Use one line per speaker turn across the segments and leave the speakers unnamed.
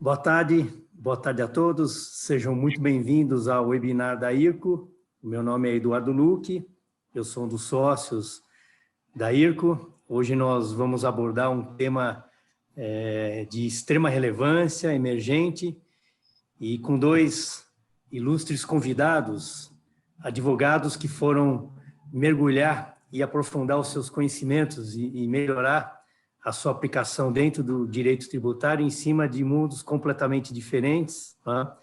Boa tarde a todos, sejam muito bem-vindos ao webinar da IRCO. O meu nome é Eduardo Luque, eu sou um dos sócios da IRCO. Hoje nós vamos abordar um tema de extrema relevância, emergente, e com dois ilustres convidados, advogados que foram mergulhar e aprofundar os seus conhecimentos e melhorar a sua aplicação dentro do direito tributário em cima de mundos completamente diferentes. Tá?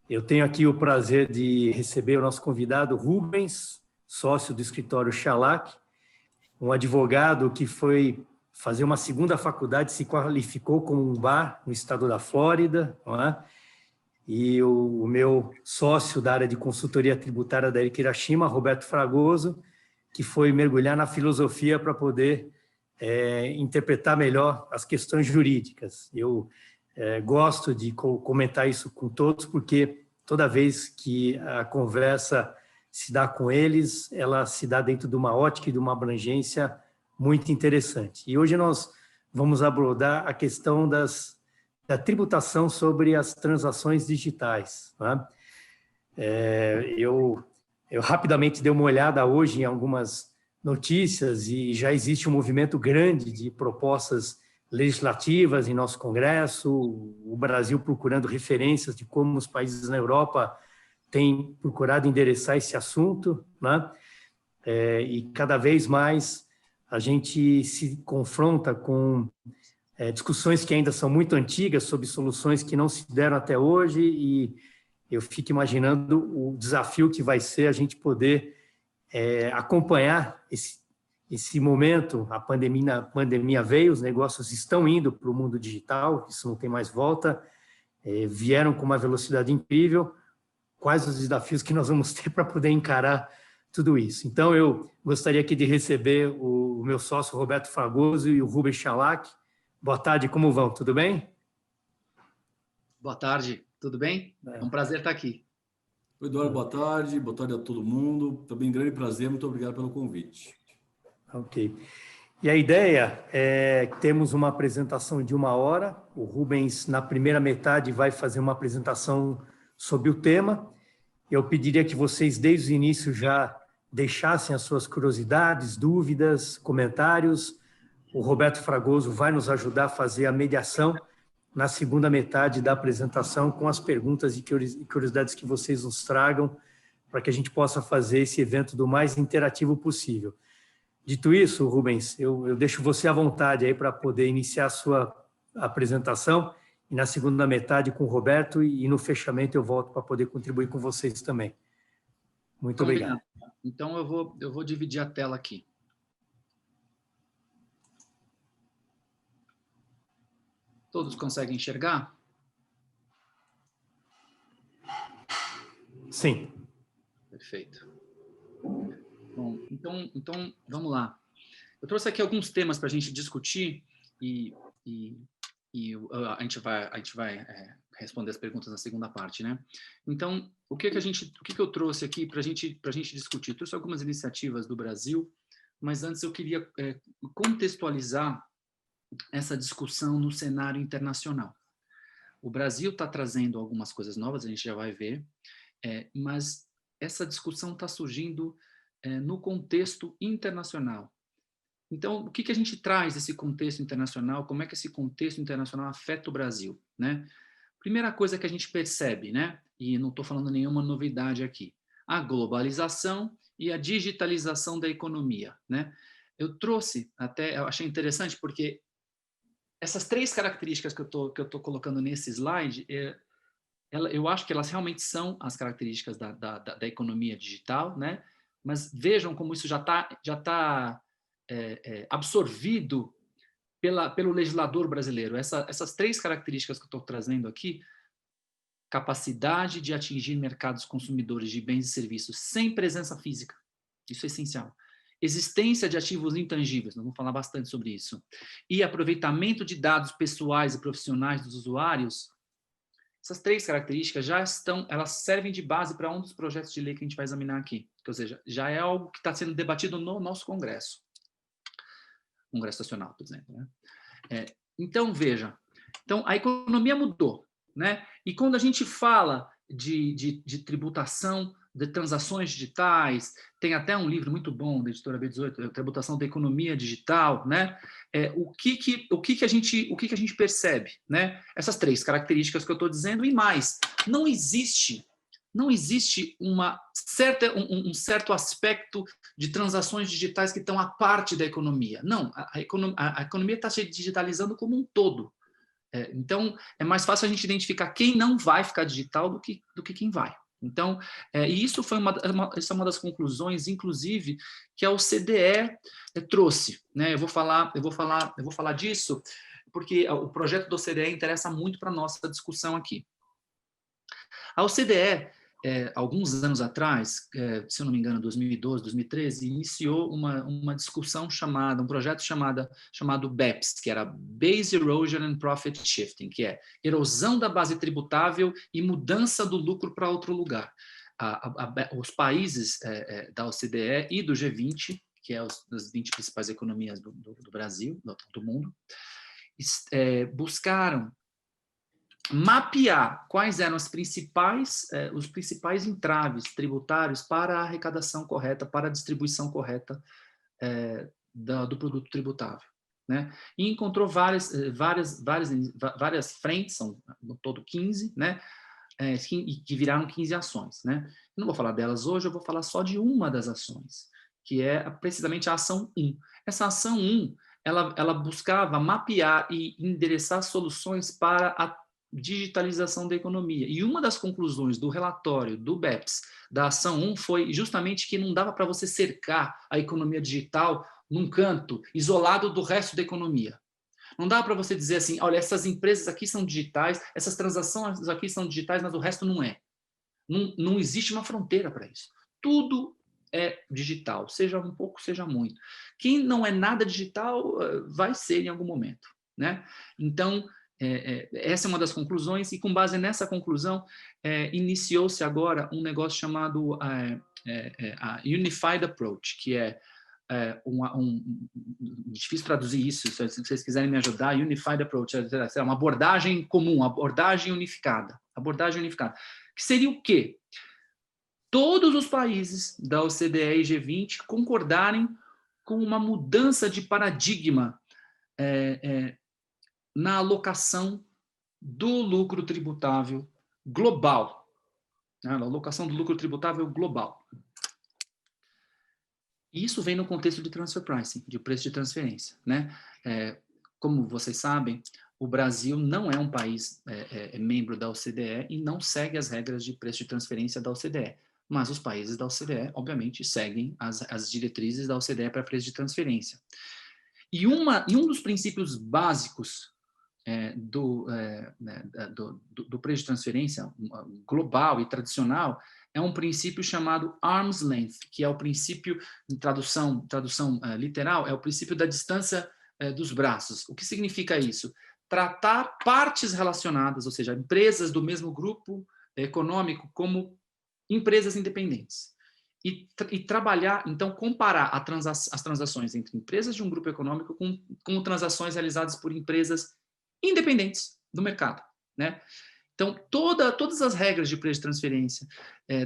Eu tenho aqui o prazer de receber o nosso convidado Rubens, sócio do escritório Chalac, um advogado que foi fazer uma segunda faculdade, se qualificou como um bar no estado da Flórida, não é? E o meu sócio da área de consultoria tributária da IRCO Hiroshima, Roberto Fragoso, que foi mergulhar na filosofia para poder interpretar melhor as questões jurídicas. Eu gosto de comentar isso com todos, porque toda vez que a conversa se dá com eles, ela se dá dentro de uma ótica e de uma abrangência muito interessante. E hoje nós vamos abordar a questão da tributação sobre as transações digitais. Né? Eu rapidamente dei uma olhada hoje em algumas notícias e já existe um movimento grande de propostas legislativas em nosso Congresso, o Brasil procurando referências de como os países na Europa têm procurado endereçar esse assunto, né? E cada vez mais a gente se confronta com discussões que ainda são muito antigas sobre soluções que não se deram até hoje, e eu fico imaginando o desafio que vai ser a gente poder acompanhar esse momento. A pandemia veio, os negócios estão indo para o mundo digital, isso não tem mais volta, vieram com uma velocidade incrível. Quais os desafios que nós vamos ter para poder encarar tudo isso? Então, eu gostaria aqui de receber o meu sócio Roberto Fragoso e o Rubens Chalac. Boa tarde, como vão? Tudo bem?
Boa tarde, tudo bem? É um prazer estar aqui.
Oi, Eduardo, boa tarde a todo mundo. Também grande prazer, muito obrigado pelo convite.
Ok. E a ideia é que temos uma apresentação de 1 hora. O Rubens, na primeira metade, vai fazer uma apresentação sobre o tema. Eu pediria que vocês, desde o início, já deixassem as suas curiosidades, dúvidas, comentários. O Roberto Fragoso vai nos ajudar a fazer a mediação na segunda metade da apresentação, com as perguntas e curiosidades que vocês nos tragam, para que a gente possa fazer esse evento do mais interativo possível. Dito isso, Rubens, eu deixo você à vontade aí para poder iniciar a sua apresentação, e na segunda metade com o Roberto, e no fechamento eu volto para poder contribuir com vocês também. Muito obrigado.
Então eu vou dividir a tela aqui. Todos conseguem enxergar?
Sim.
Perfeito. Bom, então vamos lá. Eu trouxe aqui alguns temas para a gente discutir e a gente vai responder as perguntas na segunda parte, né? Então, o que eu trouxe aqui para a gente discutir? Eu trouxe algumas iniciativas do Brasil, mas antes eu queria contextualizar essa discussão no cenário internacional. O Brasil está trazendo algumas coisas novas, a gente já vai ver, mas essa discussão está surgindo no contexto internacional. Então, o que a gente traz desse contexto internacional? Como é que esse contexto internacional afeta o Brasil, né? Primeira coisa que a gente percebe, né? E não estou falando nenhuma novidade aqui, a globalização e a digitalização da economia, né? Eu achei interessante porque essas três características que eu tô colocando nesse slide, eu acho que elas realmente são as características da economia digital, né? Mas vejam como isso já tá absorvido pelo legislador brasileiro. Essas três características que eu estou trazendo aqui: capacidade de atingir mercados consumidores de bens e serviços sem presença física, isso é essencial. Existência de ativos intangíveis, nós vamos falar bastante sobre isso. E aproveitamento de dados pessoais e profissionais dos usuários. Essas três características elas servem de base para um dos projetos de lei que a gente vai examinar aqui. Ou seja, já é algo que está sendo debatido no nosso Congresso. Congresso Nacional, por exemplo. Né? Então, veja. Então, a economia mudou. né? E quando a gente fala de tributação, de transações digitais, tem até um livro muito bom da editora B18, Tributação da Economia Digital, né? O que a gente percebe, né? Essas 3 características que eu estou dizendo e mais. Não existe um certo aspecto de transações digitais que estão à parte da economia. Não, a economia está se digitalizando como um todo. Então, é mais fácil a gente identificar quem não vai ficar digital do que quem vai. Então, e isso foi essa é uma das conclusões, inclusive, que a OCDE trouxe, né? Eu vou falar disso porque o projeto da OCDE interessa muito para a nossa discussão aqui. A OCDE, alguns anos atrás, se eu não me engano, 2012, 2013, iniciou uma discussão um projeto chamado BEPS, que era Base Erosion and Profit Shifting, que é erosão da base tributável e mudança do lucro para outro lugar. Os países da OCDE e do G20, que é as 20 principais economias do Brasil, do mundo, buscaram mapear quais eram os principais entraves tributários para a arrecadação correta, para a distribuição correta do produto tributável, né? E encontrou várias frentes, são no todo 15, né? Que viraram 15 ações, né? Eu não vou falar delas hoje, eu vou falar só de uma das ações, que é precisamente a ação 1. Essa ação 1, ela buscava mapear e endereçar soluções para a digitalização da economia. E uma das conclusões do relatório do BEPS, da ação 1, foi justamente que não dava para você cercar a economia digital num canto, isolado do resto da economia. Não dá para você dizer assim, olha, essas empresas aqui são digitais, essas transações aqui são digitais, mas o resto não é. Não existe uma fronteira para isso. Tudo é digital, seja um pouco, seja muito. Quem não é nada digital vai ser em algum momento, né? Então, essa é uma das conclusões, e com base nessa conclusão, iniciou-se agora um negócio chamado a Unified Approach, que é difícil traduzir isso, se vocês quiserem me ajudar. Unified Approach é uma abordagem comum, abordagem unificada, que seria o quê? Todos os países da OCDE e G20 concordarem com uma mudança de paradigma na alocação do lucro tributável global, né? A alocação do lucro tributável global. E isso vem no contexto de transfer pricing, de preço de transferência, né? Como vocês sabem, o Brasil não é um país membro da OCDE e não segue as regras de preço de transferência da OCDE. Mas os países da OCDE, obviamente, seguem as diretrizes da OCDE para preço de transferência. E um dos princípios básicos do preço de transferência global e tradicional é um princípio chamado arm's length, que é o princípio, em tradução literal, é o princípio da distância dos braços. O que significa isso? Tratar partes relacionadas, ou seja, empresas do mesmo grupo econômico, como empresas independentes. E trabalhar, então, comparar as transações entre empresas de um grupo econômico com transações realizadas por empresas independentes do mercado, né? Então, todas as regras de preço de transferência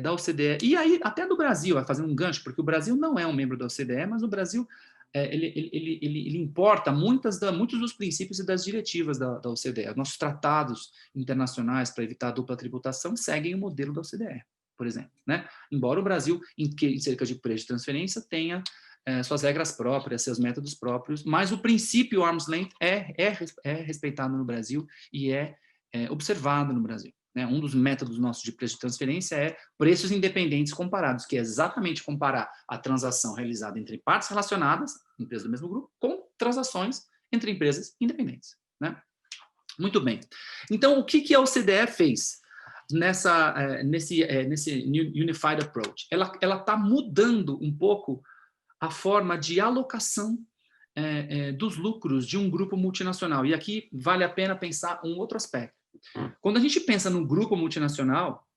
da OCDE, e aí até do Brasil, vai fazer um gancho, porque o Brasil não é um membro da OCDE, mas o Brasil ele importa muitos dos princípios e das diretivas da OCDE. Nossos tratados internacionais para evitar a dupla tributação seguem o modelo da OCDE, por exemplo, né? Embora o Brasil, em cerca de preço de transferência, tenha suas regras próprias, seus métodos próprios, mas o princípio arm's length é respeitado no Brasil e é observado no Brasil, né? Um dos métodos nossos de preço de transferência é preços independentes comparados, que é exatamente comparar a transação realizada entre partes relacionadas, empresas do mesmo grupo, com transações entre empresas independentes, né? Muito bem. Então, o que a OCDE fez nesse Unified Approach? Ela está mudando um pouco a forma de alocação dos lucros de um grupo multinacional. E aqui vale a pena pensar um outro aspecto. Quando a gente pensa num grupo multinacional,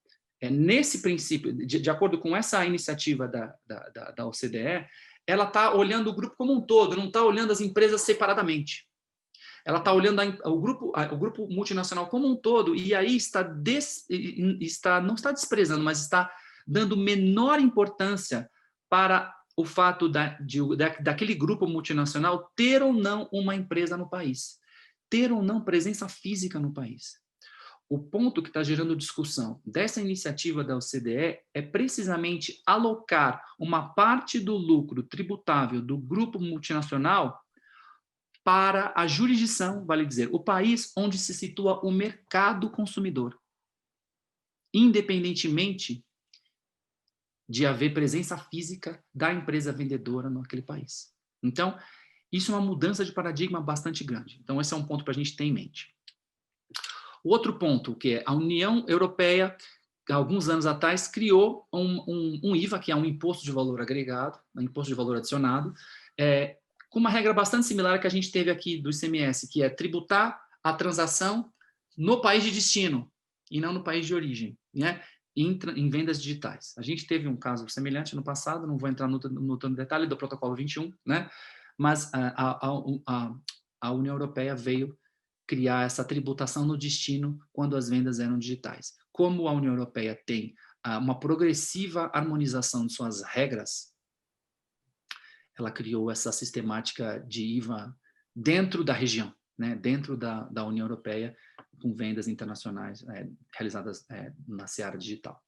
nesse princípio, de acordo com essa iniciativa da OCDE, ela está olhando o grupo como um todo, não está olhando as empresas separadamente. ela está olhando o grupo multinacional como um todo, e aí não está desprezando, mas está dando menor importância para o fato daquele grupo multinacional ter ou não uma empresa no país, ter ou não presença física no país. O ponto que está gerando discussão dessa iniciativa da OCDE é precisamente alocar uma parte do lucro tributável do grupo multinacional para a jurisdição, vale dizer, o país onde se situa o mercado consumidor, independentemente de haver presença física da empresa vendedora naquele país. Então, isso é uma mudança de paradigma bastante grande. Então, esse é um ponto para a gente ter em mente. O outro ponto, que é a União Europeia, há alguns anos atrás, criou um IVA, que é um imposto de valor agregado, um imposto de valor adicionado, com uma regra bastante similar à que a gente teve aqui do ICMS, que é tributar a transação no país de destino e não no país de origem, né? Em vendas digitais. A gente teve um caso semelhante no passado, não vou entrar no detalhe do protocolo 21, né? Mas a União Europeia veio criar essa tributação no destino quando as vendas eram digitais. Como a União Europeia tem uma progressiva harmonização de suas regras, ela criou essa sistemática de IVA dentro da região, né? Dentro da União Europeia, com vendas internacionais realizadas na seara digital.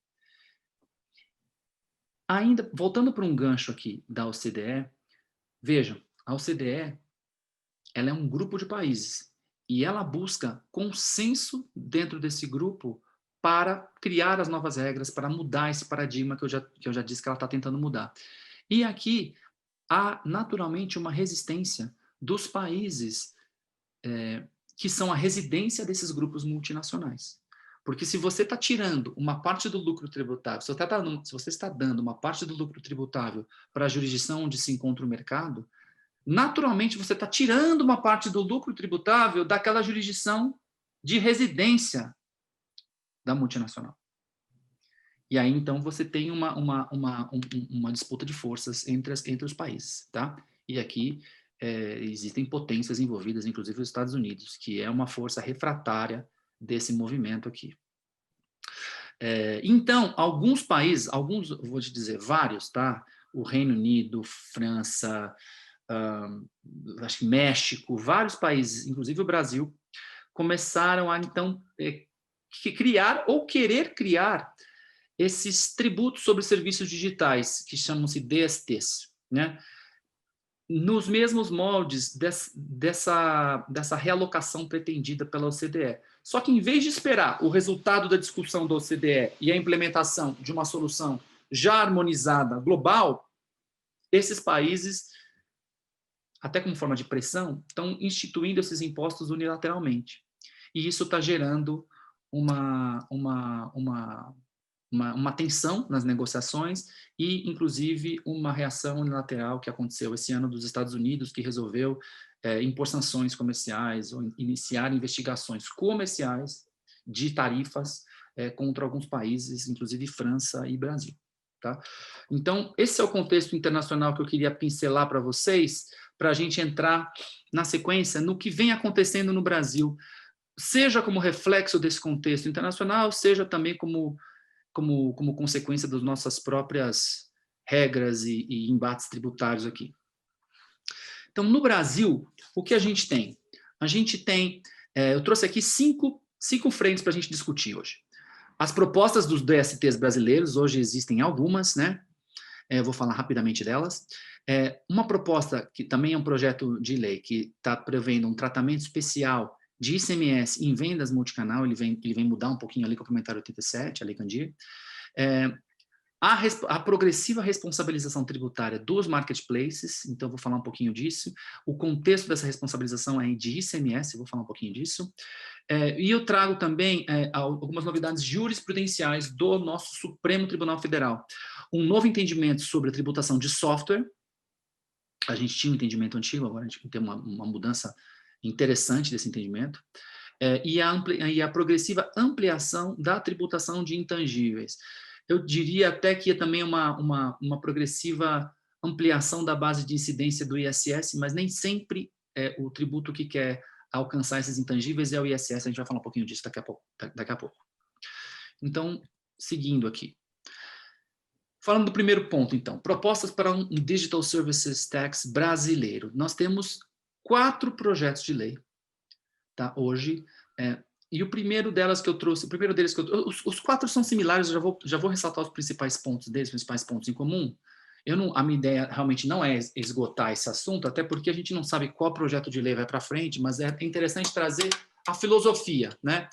Ainda, voltando para um gancho aqui da OCDE, vejam, a OCDE ela é um grupo de países e ela busca consenso dentro desse grupo para criar as novas regras, para mudar esse paradigma que eu já disse que ela está tentando mudar. E aqui há naturalmente uma resistência dos países que são a residência desses grupos multinacionais. Porque se você está tirando uma parte do lucro tributável, se você está dando uma parte do lucro tributável para a jurisdição onde se encontra o mercado, naturalmente você está tirando uma parte do lucro tributável daquela jurisdição de residência da multinacional. E aí, então, você tem uma disputa de forças entre os países, tá? E aqui existem potências envolvidas, inclusive os Estados Unidos, que é uma força refratária desse movimento aqui. Então, alguns países, vou te dizer, vários, tá? O Reino Unido, França, acho que México, vários países, inclusive o Brasil, começaram a, então, criar ou querer criar esses tributos sobre serviços digitais, que chamam-se DSTs, né? Nos mesmos moldes dessa realocação pretendida pela OCDE. Só que, em vez de esperar o resultado da discussão da OCDE e a implementação de uma solução já harmonizada global, esses países, até como forma de pressão, estão instituindo esses impostos unilateralmente. E isso está gerando uma tensão nas negociações e, inclusive, uma reação unilateral que aconteceu esse ano dos Estados Unidos, que resolveu impor sanções comerciais ou iniciar investigações comerciais de tarifas contra alguns países, inclusive França e Brasil. Tá? Então, esse é o contexto internacional que eu queria pincelar para vocês, para a gente entrar na sequência no que vem acontecendo no Brasil, seja como reflexo desse contexto internacional, seja também como consequência das nossas próprias regras e embates tributários aqui. Então, no Brasil, o que a gente tem? A gente tem, eu trouxe aqui cinco frentes para a gente discutir hoje. As propostas dos DSTs brasileiros, hoje existem algumas, né? Vou falar rapidamente delas. Uma proposta que também é um projeto de lei que está prevendo um tratamento especial de ICMS em vendas multicanal, ele vem mudar um pouquinho ali com o comentário 87, a Lei Candir. A progressiva responsabilização tributária dos marketplaces, então vou falar um pouquinho disso. O contexto dessa responsabilização é de ICMS, vou falar um pouquinho disso. E eu trago também algumas novidades jurisprudenciais do nosso Supremo Tribunal Federal. Um novo entendimento sobre a tributação de software. A gente tinha um entendimento antigo, agora a gente tem uma mudança interessante desse entendimento. E a progressiva ampliação da tributação de intangíveis. Eu diria até que é também uma progressiva ampliação da base de incidência do ISS, mas nem sempre o tributo que quer alcançar esses intangíveis é o ISS, a gente vai falar um pouquinho disso daqui a pouco. Então, seguindo aqui. Falando do primeiro ponto, então, propostas para um Digital Services Tax brasileiro. Nós temos 4 projetos de lei, tá, hoje, e o primeiro deles que eu trouxe, os 4 são similares, eu já vou ressaltar os principais pontos deles, os principais pontos em comum. A minha ideia realmente não é esgotar esse assunto, até porque a gente não sabe qual projeto de lei vai para frente, mas é interessante trazer a filosofia, né,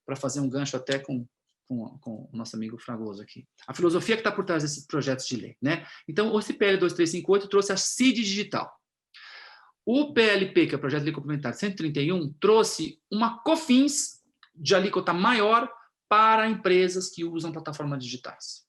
para fazer um gancho até com o nosso amigo Fragoso aqui. A filosofia que está por trás desses projetos de lei, né? Então, o CPL 2358 trouxe a CID digital. O PLP, que é o Projeto de Lei Complementar 131, trouxe uma COFINS de alíquota maior para empresas que usam plataformas digitais.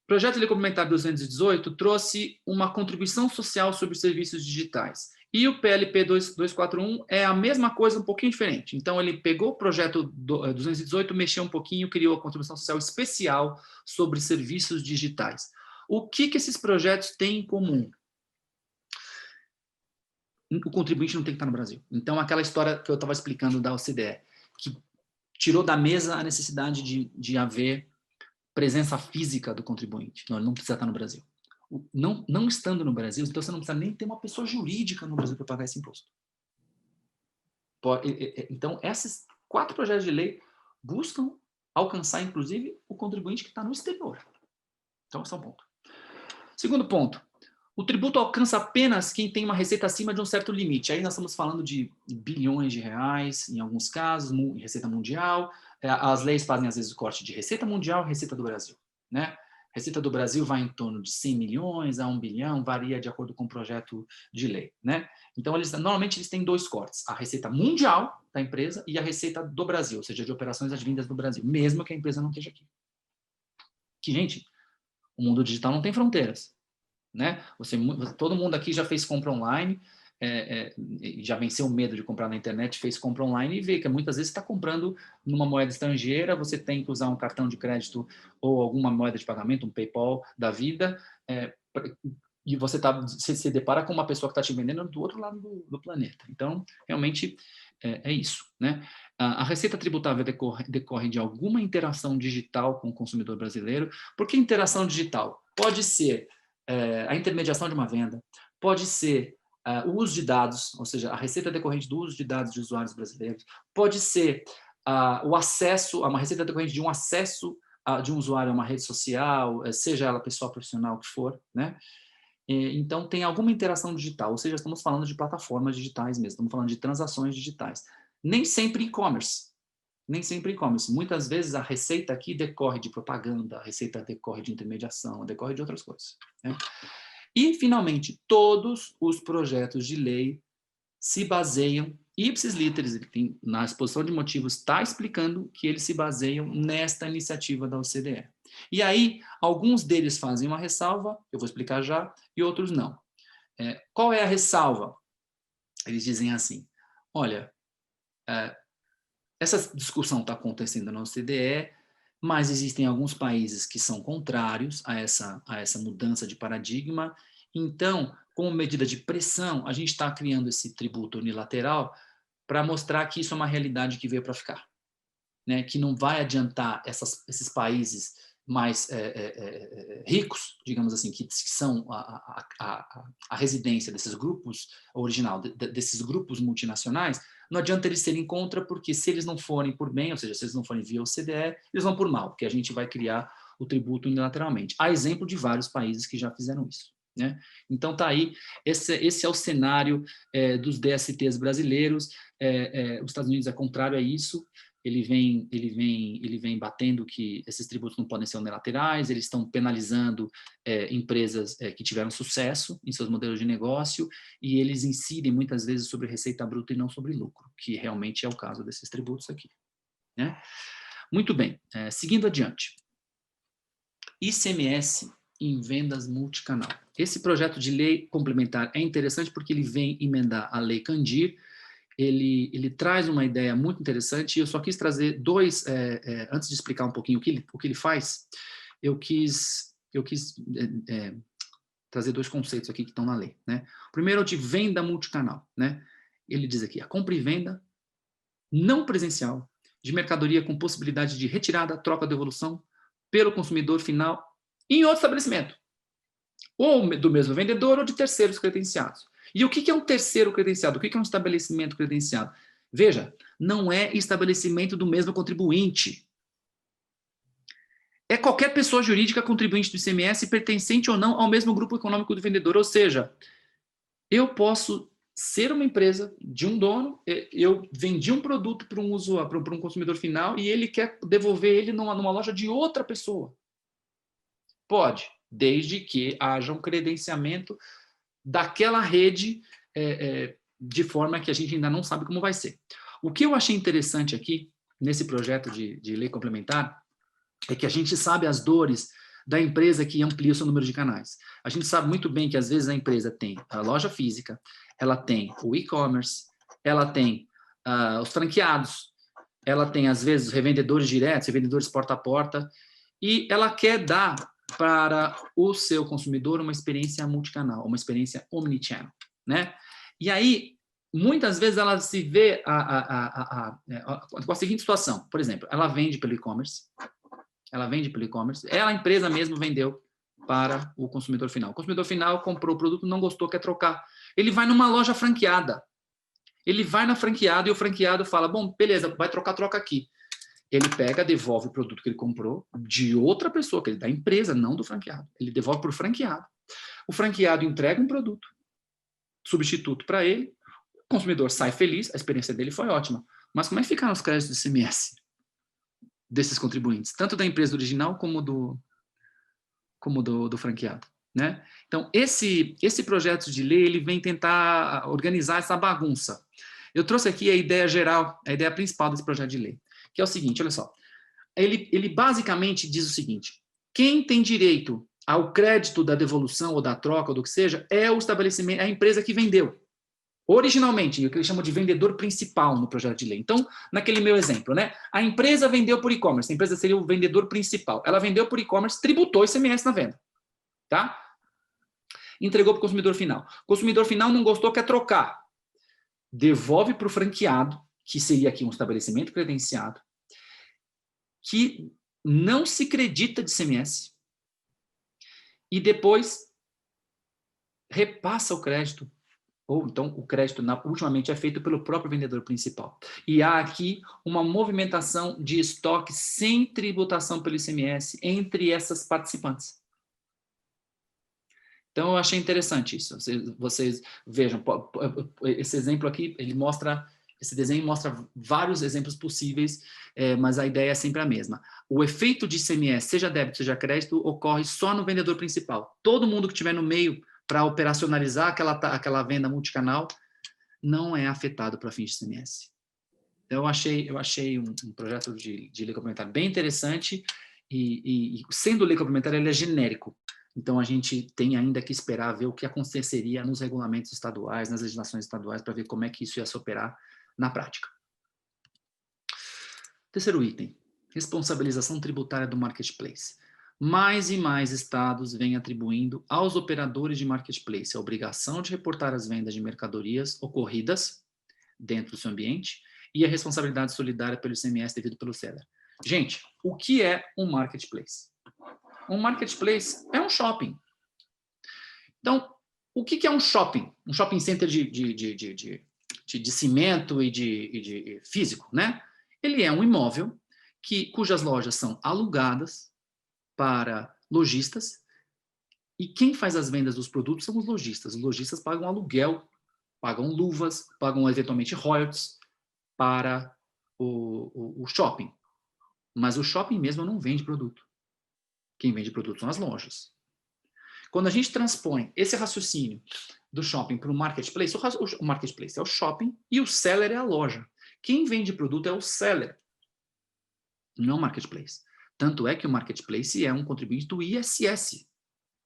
O Projeto de Lei Complementar 218 trouxe uma contribuição social sobre serviços digitais. E o PLP 241 é a mesma coisa, um pouquinho diferente. Então, ele pegou o projeto 218, mexeu um pouquinho, criou a contribuição social especial sobre serviços digitais. O que esses projetos têm em comum? O contribuinte não tem que estar no Brasil. Então, aquela história que eu estava explicando da OCDE, que tirou da mesa a necessidade de haver presença física do contribuinte. Não, ele não precisa estar no Brasil. Não estando no Brasil, então você não precisa nem ter uma pessoa jurídica no Brasil para pagar esse imposto. Então, esses 4 projetos de lei buscam alcançar, inclusive, o contribuinte que está no exterior. Então, esse é um ponto. Segundo ponto, o tributo alcança apenas quem tem uma receita acima de um certo limite. Aí nós estamos falando de bilhões de reais, em alguns casos, receita mundial. As leis fazem, às vezes, o corte de receita mundial e receita do Brasil, né? Receita do Brasil vai em torno de 100 milhões a 1 bilhão, varia de acordo com o projeto de lei, né? Então, normalmente, eles têm 2 cortes. A receita mundial da empresa e a receita do Brasil, ou seja, de operações advindas do Brasil, mesmo que a empresa não esteja aqui. Que, gente, o mundo digital não tem fronteiras, né? Todo mundo aqui já fez compra online, já venceu o medo de comprar na internet, fez compra online e vê que muitas vezes está comprando numa moeda estrangeira, você tem que usar um cartão de crédito ou alguma moeda de pagamento, um PayPal da vida, e você se depara com uma pessoa que está te vendendo do outro lado do planeta. Então, realmente, é isso, né? A receita tributável decorre de alguma interação digital com o consumidor brasileiro. Por que interação digital? Pode ser a intermediação de uma venda, pode ser o uso de dados, ou seja, a receita decorrente do uso de dados de usuários brasileiros, pode ser o acesso, uma receita decorrente de um acesso de um usuário a uma rede social, seja ela pessoal, profissional, o que for, né? Então, tem alguma interação digital, ou seja, estamos falando de plataformas digitais mesmo, estamos falando de transações digitais. Nem sempre e-commerce. Nem sempre e-commerce. Muitas vezes a receita aqui decorre de propaganda, a receita decorre de intermediação, decorre de outras coisas, né? E, finalmente, todos os projetos de lei se baseiam, ipsis literis, na exposição de motivos, está explicando que eles se baseiam nesta iniciativa da OCDE. E aí, alguns deles fazem uma ressalva, eu vou explicar já, e outros não. Qual é a ressalva? Eles dizem assim, olha, essa discussão está acontecendo na OCDE, mas existem alguns países que são contrários a essa mudança de paradigma. Então, como medida de pressão, a gente está criando esse tributo unilateral para mostrar que isso é uma realidade que veio para ficar, né? Que não vai adiantar esses países mais ricos, digamos assim, que são a residência desses grupos original, desses grupos multinacionais. Não adianta eles serem contra, porque se eles não forem por bem, ou seja, se eles não forem via OCDE, eles vão por mal, porque a gente vai criar o tributo unilateralmente. Há exemplo de vários países que já fizeram isso, né? Então, tá aí, esse é o cenário dos DSTs brasileiros. Os Estados Unidos é contrário a isso. Ele vem batendo que esses tributos não podem ser unilaterais, eles estão penalizando empresas que tiveram sucesso em seus modelos de negócio, e eles incidem muitas vezes sobre receita bruta e não sobre lucro, que realmente é o caso desses tributos aqui, né? Muito bem, seguindo adiante. ICMS em vendas multicanal. Esse projeto de lei complementar é interessante porque ele vem emendar a Lei Candir. Ele traz uma ideia muito interessante, e eu só quis trazer dois, antes de explicar um pouquinho o que ele faz, eu quis trazer 2 conceitos aqui que estão na lei, né? O primeiro é o de venda multicanal, né? ele diz aqui, a compra e venda não presencial de mercadoria com possibilidade de retirada, troca, devolução pelo consumidor final em outro estabelecimento, ou do mesmo vendedor ou de terceiros credenciados. E o que é um terceiro credenciado? O que é um estabelecimento credenciado? Veja, não é estabelecimento do mesmo contribuinte. É qualquer pessoa jurídica contribuinte do ICMS pertencente ou não ao mesmo grupo econômico do vendedor. Ou seja, eu posso ser uma empresa de um dono, eu vendi um produto para um usuário, para um consumidor final, e ele quer devolver ele numa loja de outra pessoa. Pode, desde que haja um credenciamento daquela rede, de forma que a gente ainda não sabe como vai ser. O que eu achei interessante aqui, nesse projeto de lei complementar, é que a gente sabe as dores da empresa que amplia o seu número de canais. A gente sabe muito bem que, às vezes, a empresa tem a loja física, ela tem o e-commerce, ela tem os franqueados, ela tem, às vezes, os revendedores diretos, revendedores porta a porta, e ela quer dar para o seu consumidor uma experiência multicanal, uma experiência omnichannel, né? E aí, muitas vezes, ela se vê com a seguinte situação. Por exemplo, ela vende pelo e-commerce, ela, a empresa mesmo, vendeu para o consumidor final. O consumidor final comprou o produto, não gostou, quer trocar. Ele vai numa loja franqueada. Ele vai na franqueada e o franqueado fala, bom, beleza, vai trocar, troca aqui. Ele pega, devolve o produto que ele comprou de outra pessoa, que ele da empresa, não do franqueado. Ele devolve para o franqueado. O franqueado entrega um produto, substituto para ele, o consumidor sai feliz, a experiência dele foi ótima. Mas como é que ficaram os créditos do ICMS desses contribuintes? Tanto da empresa original como do franqueado, né? Então, esse projeto de lei, ele vem tentar organizar essa bagunça. Eu trouxe aqui a ideia geral, a ideia principal desse projeto de lei, que é o seguinte, olha só. Ele basicamente diz o seguinte, quem tem direito ao crédito da devolução ou da troca ou do que seja, é o estabelecimento, é a empresa que vendeu. Originalmente, o que eles chamam de vendedor principal no projeto de lei. Então, naquele meu exemplo, né? A empresa vendeu por e-commerce, a empresa seria o vendedor principal. Ela vendeu por e-commerce, tributou ICMS na venda, tá? Entregou para o consumidor final. O consumidor final não gostou, quer trocar. Devolve para o franqueado, que seria aqui um estabelecimento credenciado, que não se credita de ICMS, e depois repassa o crédito. Ou então o crédito ultimamente é feito pelo próprio vendedor principal. E há aqui uma movimentação de estoque sem tributação pelo ICMS entre essas participantes. Então eu achei interessante isso. Vocês vejam, esse exemplo aqui, esse desenho mostra vários exemplos possíveis, mas a ideia é sempre a mesma. O efeito de ICMS, seja débito, seja crédito, ocorre só no vendedor principal. Todo mundo que estiver no meio para operacionalizar aquela venda multicanal, não é afetado para fins de ICMS. Então, eu achei um projeto de lei complementar bem interessante, e sendo lei complementar, ele é genérico. Então, a gente tem ainda que esperar ver o que aconteceria nos regulamentos estaduais, nas legislações estaduais, para ver como é que isso ia se operar na prática. Terceiro item, responsabilização tributária do marketplace. Mais e mais estados vêm atribuindo aos operadores de marketplace a obrigação de reportar as vendas de mercadorias ocorridas dentro do seu ambiente e a responsabilidade solidária pelo ICMS devido pelo seller. Gente, o que é um marketplace? Um marketplace é um shopping. Então, o que é um shopping? Um shopping center de cimento e de físico, né? Ele é um imóvel cujas lojas são alugadas para lojistas, e quem faz as vendas dos produtos são os lojistas. Os lojistas pagam aluguel, pagam luvas, pagam eventualmente royalties para o shopping. Mas o shopping mesmo não vende produto. Quem vende produto são as lojas. Quando a gente transpõe esse raciocínio do shopping para o marketplace, o marketplace é o shopping e o seller é a loja. Quem vende produto é o seller, não o marketplace. Tanto é que o marketplace é um contribuinte do ISS.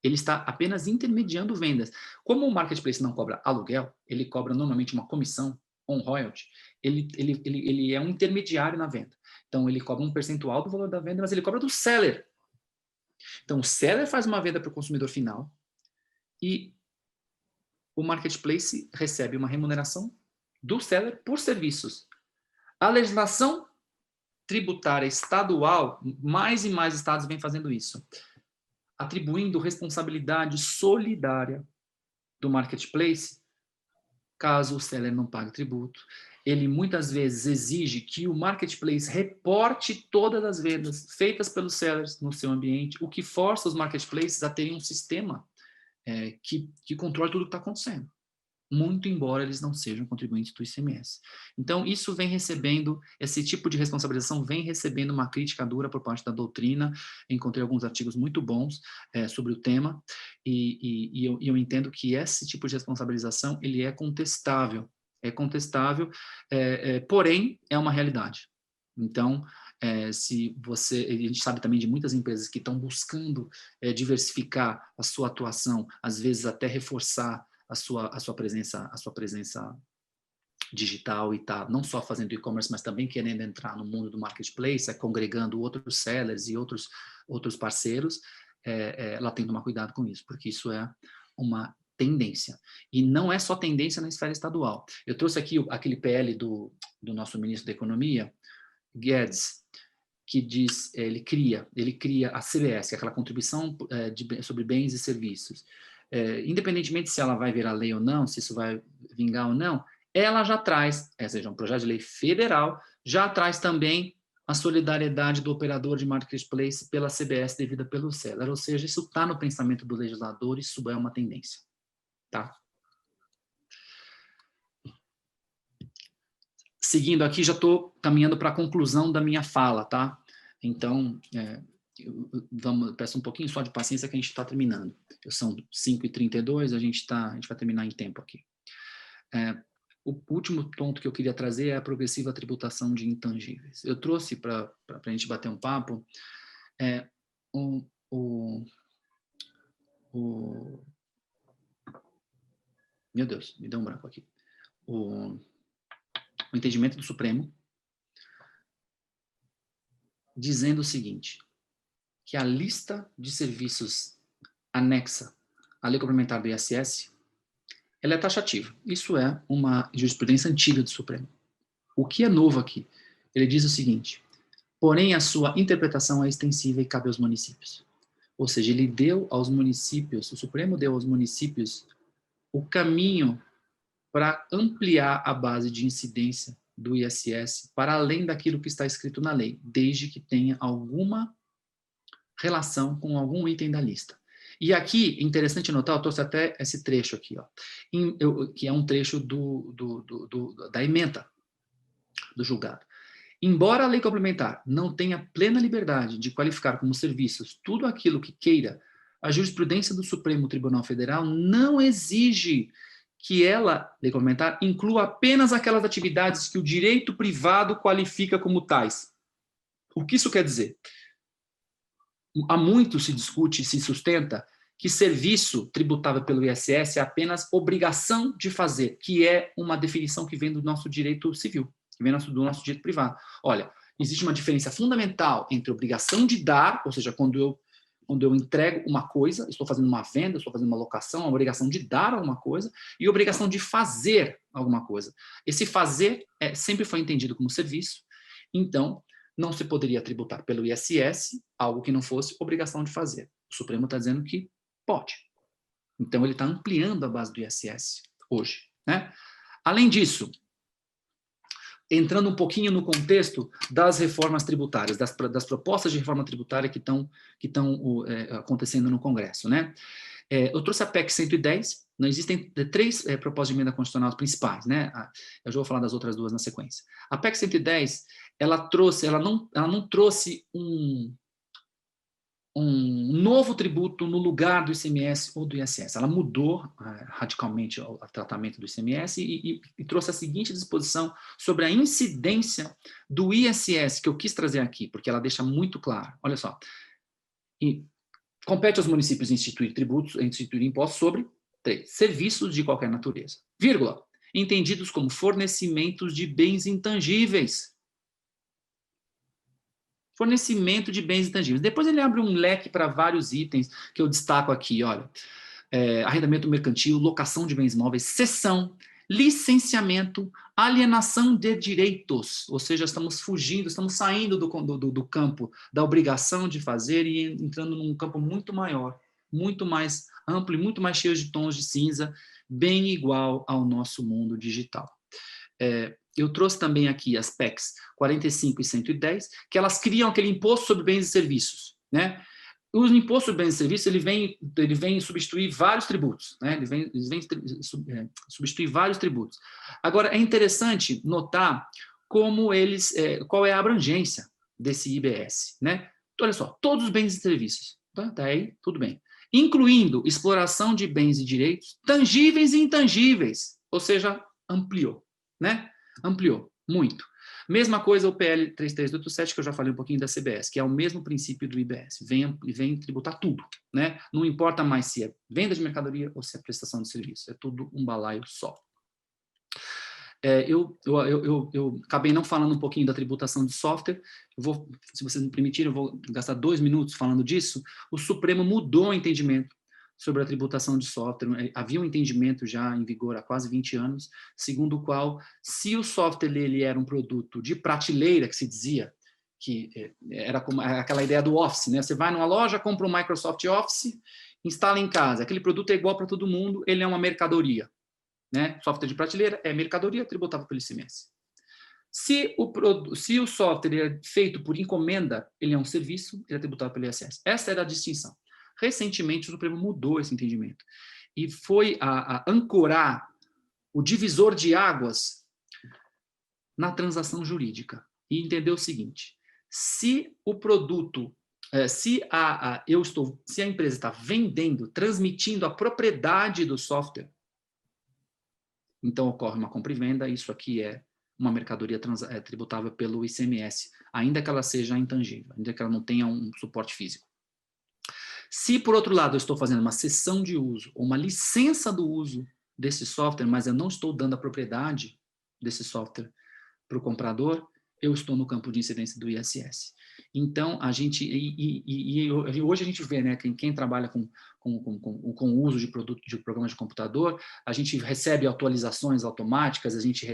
Ele está apenas intermediando vendas. Como o marketplace não cobra aluguel, ele cobra normalmente uma comissão, um royalty, ele é um intermediário na venda. Então, ele cobra um percentual do valor da venda, mas ele cobra do seller. Então, o seller faz uma venda para o consumidor final e o marketplace recebe uma remuneração do seller por serviços. A legislação tributária estadual, mais e mais estados vêm fazendo isso, atribuindo responsabilidade solidária do marketplace, caso o seller não pague tributo. Ele muitas vezes exige que o marketplace reporte todas as vendas feitas pelos sellers no seu ambiente, o que força os marketplaces a terem um sistema que controle tudo o que está acontecendo, muito embora eles não sejam contribuintes do ICMS. Então, isso vem recebendo, esse tipo de responsabilização vem recebendo uma crítica dura por parte da doutrina. Encontrei alguns artigos muito bons sobre o tema, e eu entendo que esse tipo de responsabilização, ele é contestável, porém, é uma realidade. Então, se você, a gente sabe também de muitas empresas que estão buscando diversificar a sua atuação, às vezes até reforçar a sua presença digital, e tá não só fazendo e-commerce, mas também querendo entrar no mundo do marketplace, congregando outros sellers e outros parceiros, ela tem que tomar cuidado com isso, porque isso é uma tendência. E não é só tendência na esfera estadual. Eu trouxe aqui aquele PL do nosso ministro da Economia, Guedes, que diz, ele cria a CBS, aquela contribuição sobre bens e serviços. Independentemente se ela vai virar lei ou não, se isso vai vingar ou não, ela já traz, seja, um projeto de lei federal, já traz também a solidariedade do operador de marketplace pela CBS devida pelo seller. Ou seja, isso está no pensamento do legislador, isso é uma tendência. Tá? Seguindo aqui, já estou caminhando para a conclusão da minha fala, tá? Então, peço um pouquinho só de paciência que a gente está terminando. São 5h32, a gente vai terminar em tempo aqui. O último ponto que eu queria trazer é a progressiva tributação de intangíveis. Eu trouxe para a gente bater um papo meu Deus, me deu um branco aqui. O entendimento do Supremo dizendo o seguinte, que a lista de serviços anexa à lei complementar do ISS, ela é taxativa. Isso é uma jurisprudência antiga do Supremo. O que é novo aqui? Ele diz o seguinte, porém a sua interpretação é extensiva e cabe aos municípios. Ou seja, ele deu aos municípios, o Supremo deu aos municípios o caminho para ampliar a base de incidência do ISS para além daquilo que está escrito na lei, desde que tenha alguma relação com algum item da lista. E aqui, interessante notar, eu trouxe até esse trecho aqui, ó, que é um trecho da ementa do julgado. Embora a lei complementar não tenha plena liberdade de qualificar como serviços tudo aquilo que queira, a jurisprudência do Supremo Tribunal Federal não exige que ela, lei complementar, inclua apenas aquelas atividades que o direito privado qualifica como tais. O que isso quer dizer? Há muito se discute e se sustenta que serviço tributável pelo ISS é apenas obrigação de fazer, que é uma definição que vem do nosso direito civil, que vem do nosso direito privado. Olha, existe uma diferença fundamental entre obrigação de dar, ou seja, quando eu entrego uma coisa, estou fazendo uma venda, estou fazendo uma locação, a obrigação de dar alguma coisa, e a obrigação de fazer alguma coisa. Esse fazer sempre foi entendido como serviço, então não se poderia tributar pelo ISS algo que não fosse obrigação de fazer. O Supremo está dizendo que pode. Então ele está ampliando a base do ISS hoje, né? Além disso, entrando um pouquinho no contexto das reformas tributárias, das propostas de reforma tributária que estão acontecendo no Congresso, né? Eu trouxe a PEC 110, não existem 3 propostas de emenda constitucional principais, né? Eu já vou falar das outras 2 na sequência. A PEC 110, ela não trouxe um novo tributo no lugar do ICMS ou do ISS. Ela mudou radicalmente o tratamento do ICMS e trouxe a seguinte disposição sobre a incidência do ISS, que eu quis trazer aqui, porque ela deixa muito claro. Olha só. Compete aos municípios instituir impostos sobre 3. Serviços de qualquer natureza, vírgula, entendidos como fornecimentos de bens intangíveis. Fornecimento de bens intangíveis. Depois ele abre um leque para vários itens que eu destaco aqui, olha. Arrendamento mercantil, locação de bens móveis, cessão, licenciamento, alienação de direitos, ou seja, estamos fugindo, estamos saindo do campo da obrigação de fazer e entrando num campo muito maior, muito mais amplo e muito mais cheio de tons de cinza, bem igual ao nosso mundo digital. Eu trouxe também aqui as PECs 45 e 110, que elas criam aquele imposto sobre bens e serviços, né? O imposto sobre bens e serviços ele vem substituir vários tributos, né? Ele vem substituir vários tributos. Agora, é interessante notar como qual é a abrangência desse IBS, né? Então, olha só, todos os bens e serviços, tá? Tá aí, tudo bem. Incluindo exploração de bens e direitos tangíveis e intangíveis, ou seja, ampliou, né? Ampliou muito. Mesma coisa o PL 3387, que eu já falei um pouquinho da CBS, que é o mesmo princípio do IBS, vem tributar tudo, né? Não importa mais se é venda de mercadoria ou se é prestação de serviço, é tudo um balaio só. Eu acabei não falando um pouquinho da tributação de software, se vocês me permitirem, eu vou gastar 2 minutos falando disso. O Supremo mudou o entendimento sobre a tributação de software. Havia um entendimento já em vigor há quase 20 anos, segundo o qual, se o software ele era um produto de prateleira, que se dizia, que era como aquela ideia do Office, né? Você vai numa loja, compra um Microsoft Office, instala em casa, aquele produto é igual para todo mundo, ele é uma mercadoria, né? Software de prateleira é mercadoria, tributável pelo ICMS. Se o software é feito por encomenda, ele é um serviço, ele é tributável pelo ISS. Essa era a distinção. Recentemente, o Supremo mudou esse entendimento e foi a ancorar o divisor de águas na transação jurídica e entendeu o seguinte: se o produto, se a empresa está vendendo, transmitindo a propriedade do software, então ocorre uma compra e venda, isso aqui é uma mercadoria tributável pelo ICMS, ainda que ela seja intangível, ainda que ela não tenha um suporte físico. Se, por outro lado, eu estou fazendo uma cessão de uso ou uma licença do uso desse software, mas eu não estou dando a propriedade desse software para o comprador, eu estou no campo de incidência do ISS. Então, hoje a gente vê, né, quem trabalha com o uso de produto de programas de computador, a gente recebe atualizações automáticas, a gente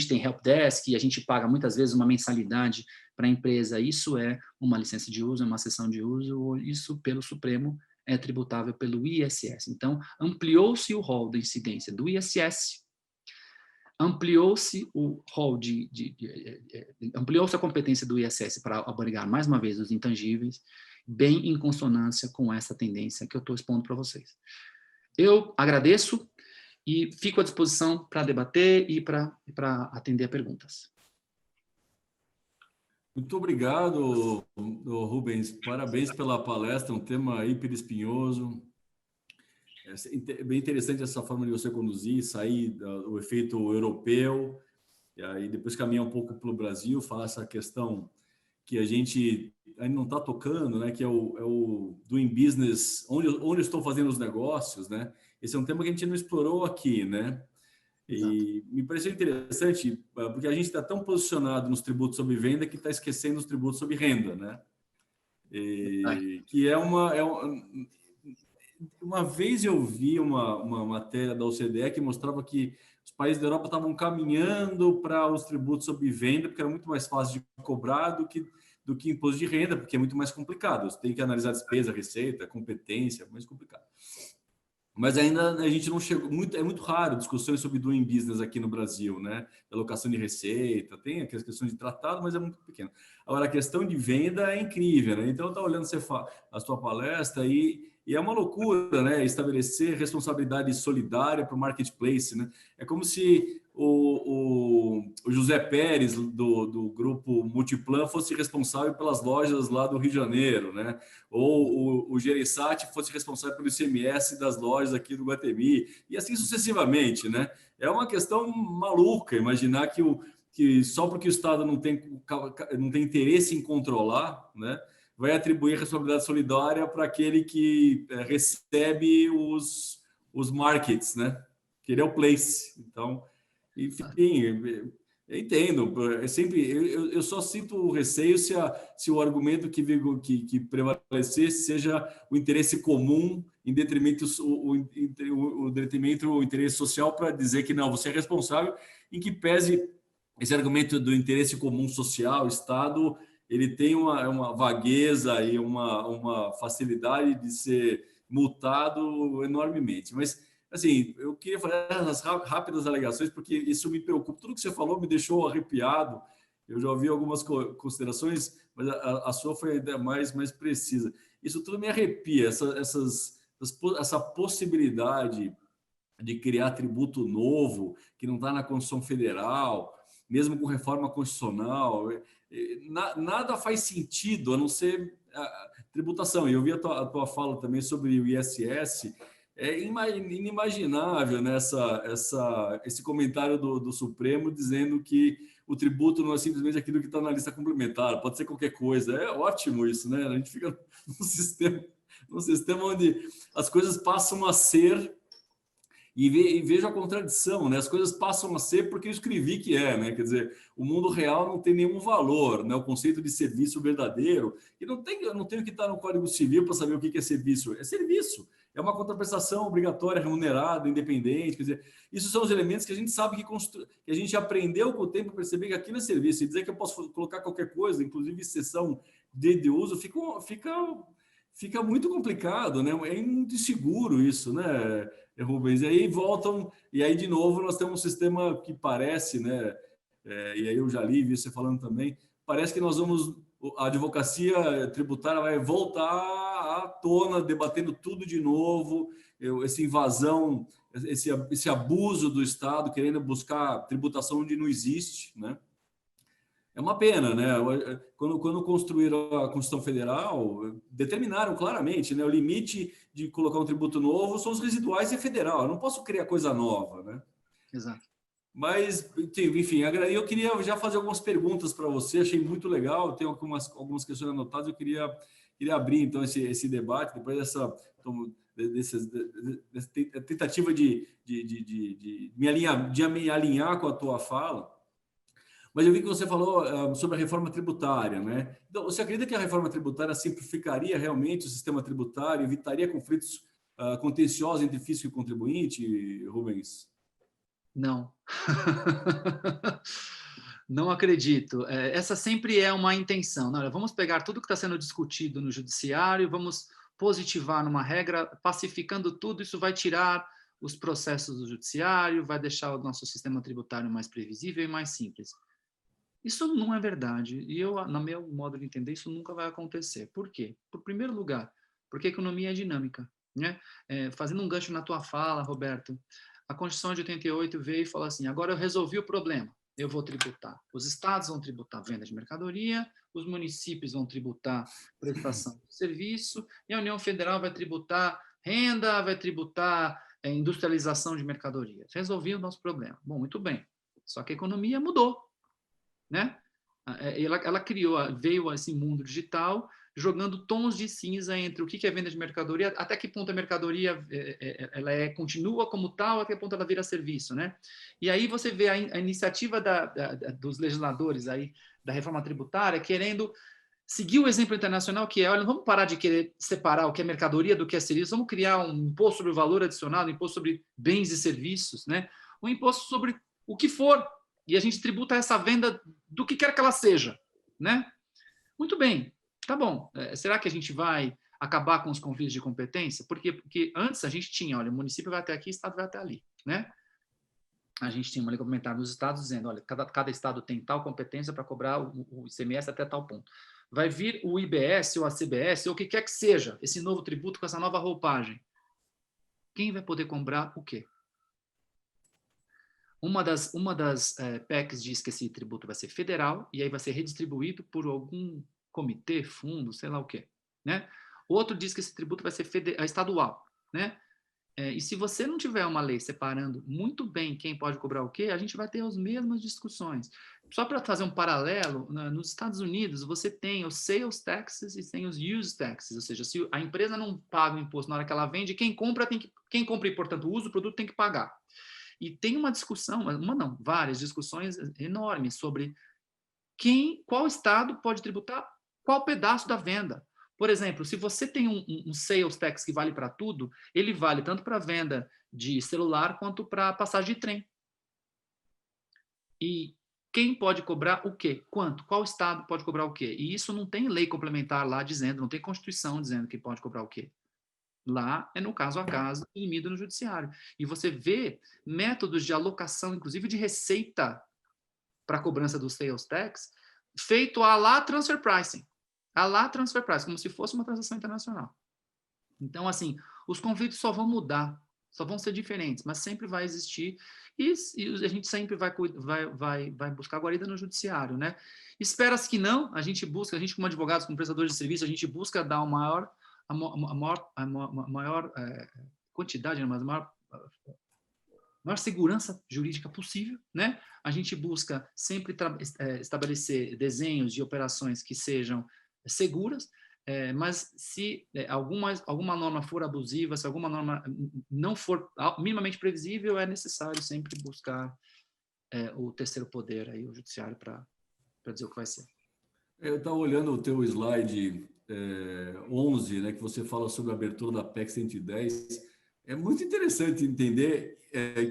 tem helpdesk, a gente paga muitas vezes uma mensalidade para a empresa. Isso é uma licença de uso, é uma cessão de uso, isso pelo Supremo é tributável pelo ISS. Então, ampliou-se o rol da incidência do ISS, ampliou-se o rol ampliou-se a competência do ISS para abrigar mais uma vez os intangíveis, bem em consonância com essa tendência que eu estou expondo para vocês. Eu agradeço e fico à disposição para debater e para atender a perguntas.
Muito obrigado, Rubens. Parabéns pela palestra, um tema hiper espinhoso. É bem interessante essa forma de você conduzir, sair do efeito europeu, e aí depois caminhar um pouco para o Brasil, falar essa questão que a gente ainda não está tocando, né? Que é o doing business, onde eu estou fazendo os negócios, né? Esse é um tema que a gente não explorou aqui, né? E me pareceu interessante, porque a gente está tão posicionado nos tributos sobre venda que está esquecendo os tributos sobre renda, né? Que uma vez eu vi uma matéria da OCDE que mostrava que os países da Europa estavam caminhando para os tributos sobre venda, porque era muito mais fácil de cobrar do que imposto de renda, porque é muito mais complicado. Você tem que analisar despesa, receita, competência, é mais complicado. Mas ainda a gente não chegou é muito raro discussões sobre doing business aqui no Brasil, né? Alocação de receita, tem aquelas questões de tratado, mas é muito pequeno. Agora, a questão de venda é incrível, né? Então, eu estava olhando a sua palestra e é uma loucura, né? Estabelecer responsabilidade solidária para o marketplace, né? É como se o José Pérez, do grupo Multiplan, fosse responsável pelas lojas lá do Rio de Janeiro, né? Ou o Gereissati fosse responsável pelo ICMS das lojas aqui do Guatemi, e assim sucessivamente, né? É uma questão maluca imaginar que só porque o Estado não tem interesse em controlar, né? Vai atribuir responsabilidade solidária para aquele que recebe os markets, né? Que ele é o place. Então, enfim, eu entendo. Eu só sinto o receio se o argumento que prevalecesse seja o interesse comum em detrimento o detrimento o interesse social para dizer que não, você é responsável, em que pese esse argumento do interesse comum social, Estado, ele tem uma vagueza e uma facilidade de ser multado enormemente. Mas, assim, eu queria fazer essas rápidas alegações, porque isso me preocupa. Tudo que você falou me deixou arrepiado. Eu já ouvi algumas considerações, mas a sua foi ainda mais precisa. Isso tudo me arrepia, essa possibilidade de criar tributo novo, que não está na Constituição Federal, mesmo com reforma constitucional. Nada faz sentido, a não ser a tributação. E eu vi a tua fala também sobre o ISS. É inimaginável, né, esse comentário do Supremo dizendo que o tributo não é simplesmente aquilo que está na lista complementar, pode ser qualquer coisa. É ótimo isso, né? A gente fica num sistema onde as coisas passam a ser, e vejo a contradição, né? As coisas passam a ser porque eu escrevi que é, né? Quer dizer, o mundo real não tem nenhum valor, né? O conceito de serviço verdadeiro, e eu não tenho que estar no Código Civil para saber o que é serviço. É serviço, é uma contraprestação obrigatória, remunerada, independente. Quer dizer, isso são os elementos que a gente sabe que a gente aprendeu com o tempo a perceber que aquilo é serviço. E dizer que eu posso colocar qualquer coisa, inclusive exceção de uso, fica muito complicado, né? É muito inseguro isso, né, Rubens? E aí voltam, e aí de novo nós temos um sistema que parece, né? E aí eu já li, vi você falando também, parece que a advocacia tributária vai voltar à tona, debatendo tudo de novo, essa invasão, esse abuso do Estado, querendo buscar tributação onde não existe, né? É uma pena, né? Quando construíram a Constituição Federal, determinaram claramente, né? O limite de colocar um tributo novo são os residuais e federal. Eu não posso criar coisa nova, né?
Exato.
Mas, enfim, eu queria já fazer algumas perguntas para você. Achei muito legal. Tenho algumas questões anotadas. Eu queria abrir então esse debate depois dessa tentativa de me alinhar com a tua fala. Mas eu vi que você falou sobre a reforma tributária, né? Então, você acredita que a reforma tributária simplificaria realmente o sistema tributário, evitaria conflitos contenciosos entre fisco e contribuinte, Rubens?
Não. Não acredito. Essa sempre é uma intenção. Não, vamos pegar tudo que está sendo discutido no judiciário, vamos positivar numa regra, pacificando tudo, isso vai tirar os processos do judiciário, vai deixar o nosso sistema tributário mais previsível e mais simples. Isso não é verdade. E eu, no meu modo de entender, isso nunca vai acontecer. Por quê? Por primeiro lugar, porque a economia é dinâmica, né? Fazendo um gancho na tua fala, Roberto, a Constituição de 88 veio e falou assim, agora eu resolvi o problema, eu vou tributar. Os estados vão tributar venda de mercadoria, os municípios vão tributar prestação de serviço, e a União Federal vai tributar renda, vai tributar industrialização de mercadorias. Resolvi o nosso problema. Bom, muito bem. Só que a economia mudou, né? Ela criou, veio a esse mundo digital, jogando tons de cinza entre o que é venda de mercadoria, até que ponto a mercadoria ela continua como tal, até que ponto ela vira serviço, né? E aí você vê a iniciativa dos legisladores aí da reforma tributária querendo seguir o exemplo internacional que é, olha, vamos parar de querer separar o que é mercadoria do que é serviço, vamos criar um imposto sobre o valor adicionado, um imposto sobre bens e serviços, né? Um imposto sobre o que for, e a gente tributa essa venda do que quer que ela seja, né? Muito bem, tá bom. Será que a gente vai acabar com os conflitos de competência? Porque antes a gente tinha, olha, o município vai até aqui, o estado vai até ali, né? A gente tinha uma lei complementar nos estados dizendo, olha, cada estado tem tal competência para cobrar o ICMS até tal ponto. Vai vir o IBS ou a CBS ou o que quer que seja, esse novo tributo com essa nova roupagem. Quem vai poder cobrar o quê? Uma das PECs diz que esse tributo vai ser federal e aí vai ser redistribuído por algum comitê, fundo, sei lá o quê, né? Outro diz que esse tributo vai ser estadual, né? E se você não tiver uma lei separando muito bem quem pode cobrar o quê, a gente vai ter as mesmas discussões. Só para fazer um paralelo, nos Estados Unidos você tem os sales taxes e tem os use taxes, ou seja, se a empresa não paga o imposto na hora que ela vende, quem compra e, portanto, usa o produto tem que pagar. E tem uma discussão, várias discussões enormes sobre qual estado pode tributar qual pedaço da venda. Por exemplo, se você tem um sales tax que vale para tudo, ele vale tanto para venda de celular quanto para passagem de trem. E quem pode cobrar o quê? Quanto? Qual estado pode cobrar o quê? E isso não tem lei complementar lá dizendo, não tem Constituição dizendo quem pode cobrar o quê. Lá é no caso a caso, dirimido no judiciário. E você vê métodos de alocação, inclusive de receita para a cobrança do sales tax, feito a lá transfer pricing. A lá transfer pricing, como se fosse uma transação internacional. Então, assim, os conflitos só vão mudar, só vão ser diferentes, mas sempre vai existir e a gente sempre vai buscar guarida no judiciário, né? Espera-se que não, a gente como advogados, como prestadores de serviço, a gente busca dar a maior quantidade, né, mas a maior segurança jurídica possível, né? A gente busca sempre estabelecer desenhos de operações que sejam seguras, mas se alguma norma for abusiva, se alguma norma não for minimamente previsível, é necessário sempre buscar o terceiro poder, aí, o judiciário, para dizer o que vai ser.
Eu estava olhando o teu slide 11, né, que você fala sobre a abertura da PEC 110. É muito interessante entender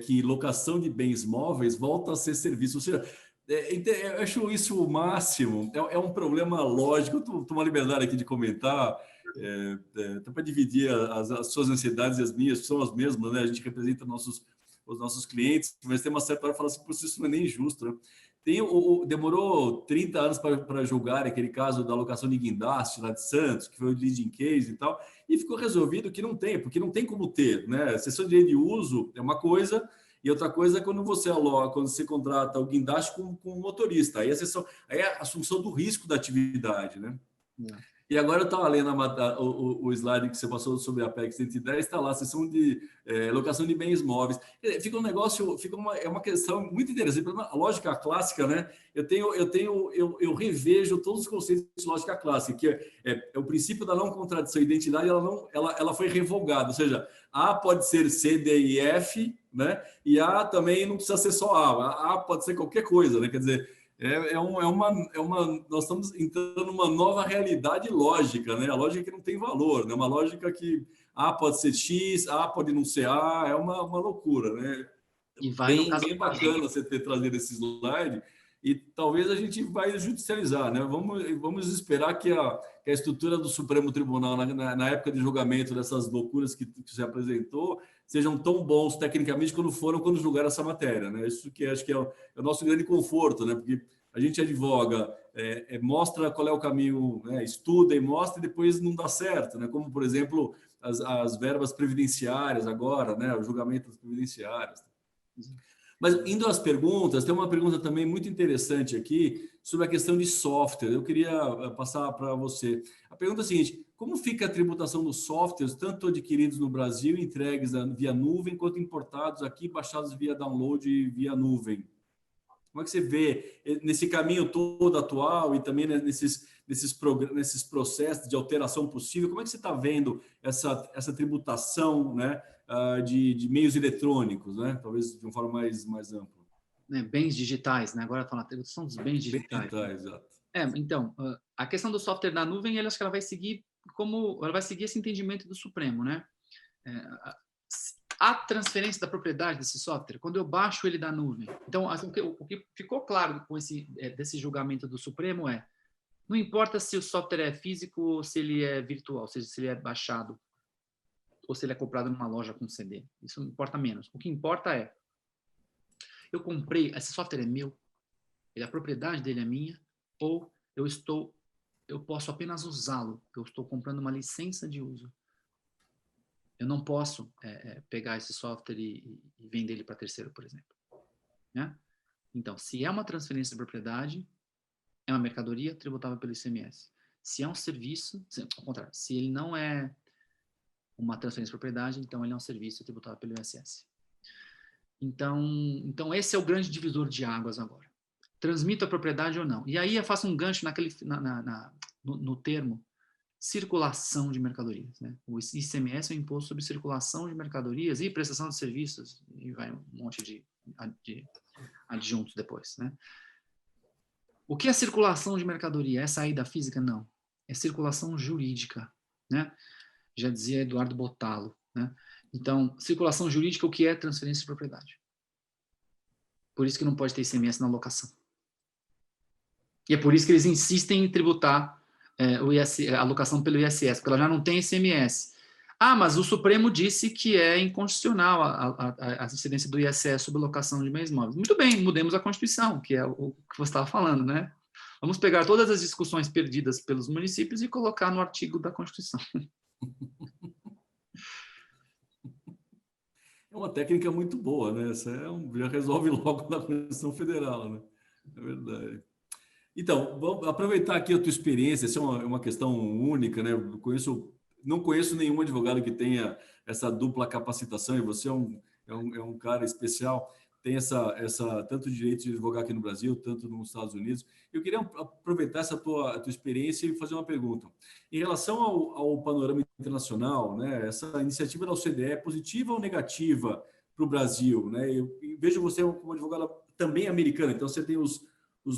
que locação de bens móveis volta a ser serviço. Ou seja, eu acho isso o máximo. É um problema lógico. Eu tomo uma liberdade aqui de comentar, até para dividir as suas ansiedades e as minhas, que são as mesmas, né? A gente representa os nossos clientes, mas tem uma certa hora que fala assim, por isso não é nem justo, né? Demorou 30 anos para julgar aquele caso da alocação de guindaste lá de Santos, que foi o leading case e tal, e ficou resolvido que não tem, porque não tem como ter, né? Cessão de direito de uso é uma coisa, e outra coisa é quando você aloca, quando você contrata o guindaste com o motorista, aí é a assunção do risco da atividade, né? E agora eu estava lendo o slide que você passou sobre a PEC 110, está lá, a seção de locação de bens móveis. Fica um negócio, é uma questão muito interessante. A lógica clássica, né? Eu revejo todos os conceitos de lógica clássica, que é o princípio da não contradição. A identidade ela foi revogada, ou seja, A pode ser C, D e F, né? E A também não precisa ser só A. A pode ser qualquer coisa, né? Quer dizer, nós estamos entrando numa nova realidade lógica, né? A lógica que não tem valor, né? Uma lógica que A pode ser X, A pode não ser A, é uma loucura, né?
E vai
bem bacana você ter trazido esse slide, e talvez a gente vai judicializar, né? Vamos esperar que a estrutura do Supremo Tribunal, na época de julgamento dessas loucuras que você apresentou, sejam tão bons tecnicamente quando julgaram essa matéria, né? Isso que acho que é o nosso grande conforto, né? Porque a gente advoga, mostra qual é o caminho, né? Estuda e mostra e depois não dá certo, né? Como, por exemplo, as verbas previdenciárias agora, né? Os julgamentos previdenciários. Mas indo às perguntas, tem uma pergunta também muito interessante aqui sobre a questão de software. Eu queria passar para você. A pergunta é a seguinte: como fica a tributação dos softwares, tanto adquiridos no Brasil, entregues via nuvem, quanto importados aqui, baixados via download e via nuvem? Como é que você vê nesse caminho todo atual e também nesses processos de alteração possível? Como é que você está vendo essa tributação, né, de meios eletrônicos, né? Talvez de uma forma mais ampla.
Bens digitais, né? Agora falando a tributação dos bens digitais.
Exato.
Então, a questão do software na nuvem, acho que ela vai seguir esse entendimento do Supremo, né? A transferência da propriedade desse software, quando eu baixo ele da nuvem. Então, assim, o que ficou claro com desse julgamento do Supremo não importa se o software é físico ou se ele é virtual, ou seja, se ele é baixado ou se ele é comprado numa loja com CD. Isso importa menos. O que importa é, eu comprei, esse software é meu, a propriedade dele é minha, ou eu posso apenas usá-lo, eu estou comprando uma licença de uso. Eu não posso pegar esse software e vender ele para terceiro, por exemplo. Né? Então, se é uma transferência de propriedade, é uma mercadoria tributável pelo ICMS. Se é um serviço, ao contrário, se ele não é uma transferência de propriedade, então ele é um serviço tributável pelo ISS. Então esse é o grande divisor de águas agora. Transmito a propriedade ou não. E aí eu faço um gancho no termo circulação de mercadorias. Né? O ICMS é o imposto sobre circulação de mercadorias e prestação de serviços, e vai um monte de adjuntos depois. Né? O que é circulação de mercadoria? É saída física? Não. é circulação jurídica, né? Já dizia Eduardo Botelho, né? Então, circulação jurídica, o que é transferência de propriedade? Por isso que não pode ter ICMS na locação. E é por isso que eles insistem em tributar a locação pelo ISS, porque ela já não tem ICMS. Ah, mas o Supremo disse que é inconstitucional a incidência do ISS sobre locação de bens móveis. Muito bem, mudemos a Constituição, que é o que você estava falando, né? Vamos pegar todas as discussões perdidas pelos municípios e colocar no artigo da Constituição.
É uma técnica muito boa, né? Essa já resolve logo na Constituição Federal, né? É verdade. Então, vamos aproveitar aqui a tua experiência. Essa é uma questão única, né? Não conheço nenhum advogado que tenha essa dupla capacitação, e você é um cara especial, tem essa tanto direito de advogar aqui no Brasil, tanto nos Estados Unidos. Eu queria aproveitar essa tua experiência e fazer uma pergunta. Em relação ao panorama internacional, né, essa iniciativa da OCDE é positiva ou negativa para o Brasil? Né? Eu vejo você como advogada também americana, então você tem os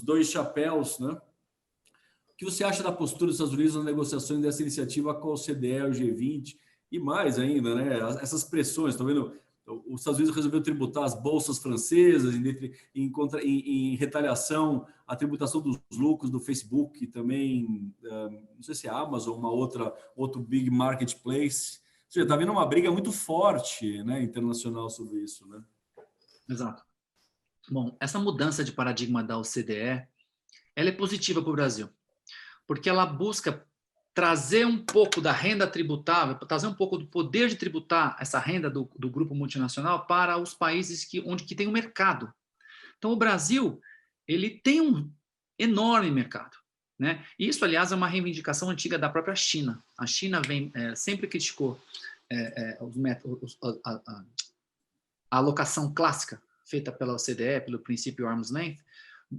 dois chapéus, né? O que você acha da postura dos Estados Unidos nas negociações dessa iniciativa com a OCDE, o G20 e mais ainda, né? Essas pressões, estão vendo? Os Estados Unidos resolveu tributar as bolsas francesas em retaliação à tributação dos lucros do Facebook, também, não sei se é a Amazon, outro big marketplace. Ou seja, está havendo uma briga muito forte, né, internacional sobre isso, né?
Exato. Bom, essa mudança de paradigma da OCDE, ela é positiva para o Brasil, porque ela busca trazer um pouco da renda tributável, trazer um pouco do poder de tributar essa renda do grupo multinacional para os países onde tem um mercado. Então, o Brasil, ele tem um enorme mercado, né? Isso, aliás, é uma reivindicação antiga da própria China. A China sempre criticou a alocação clássica feita pela OCDE, pelo princípio Arm's Length,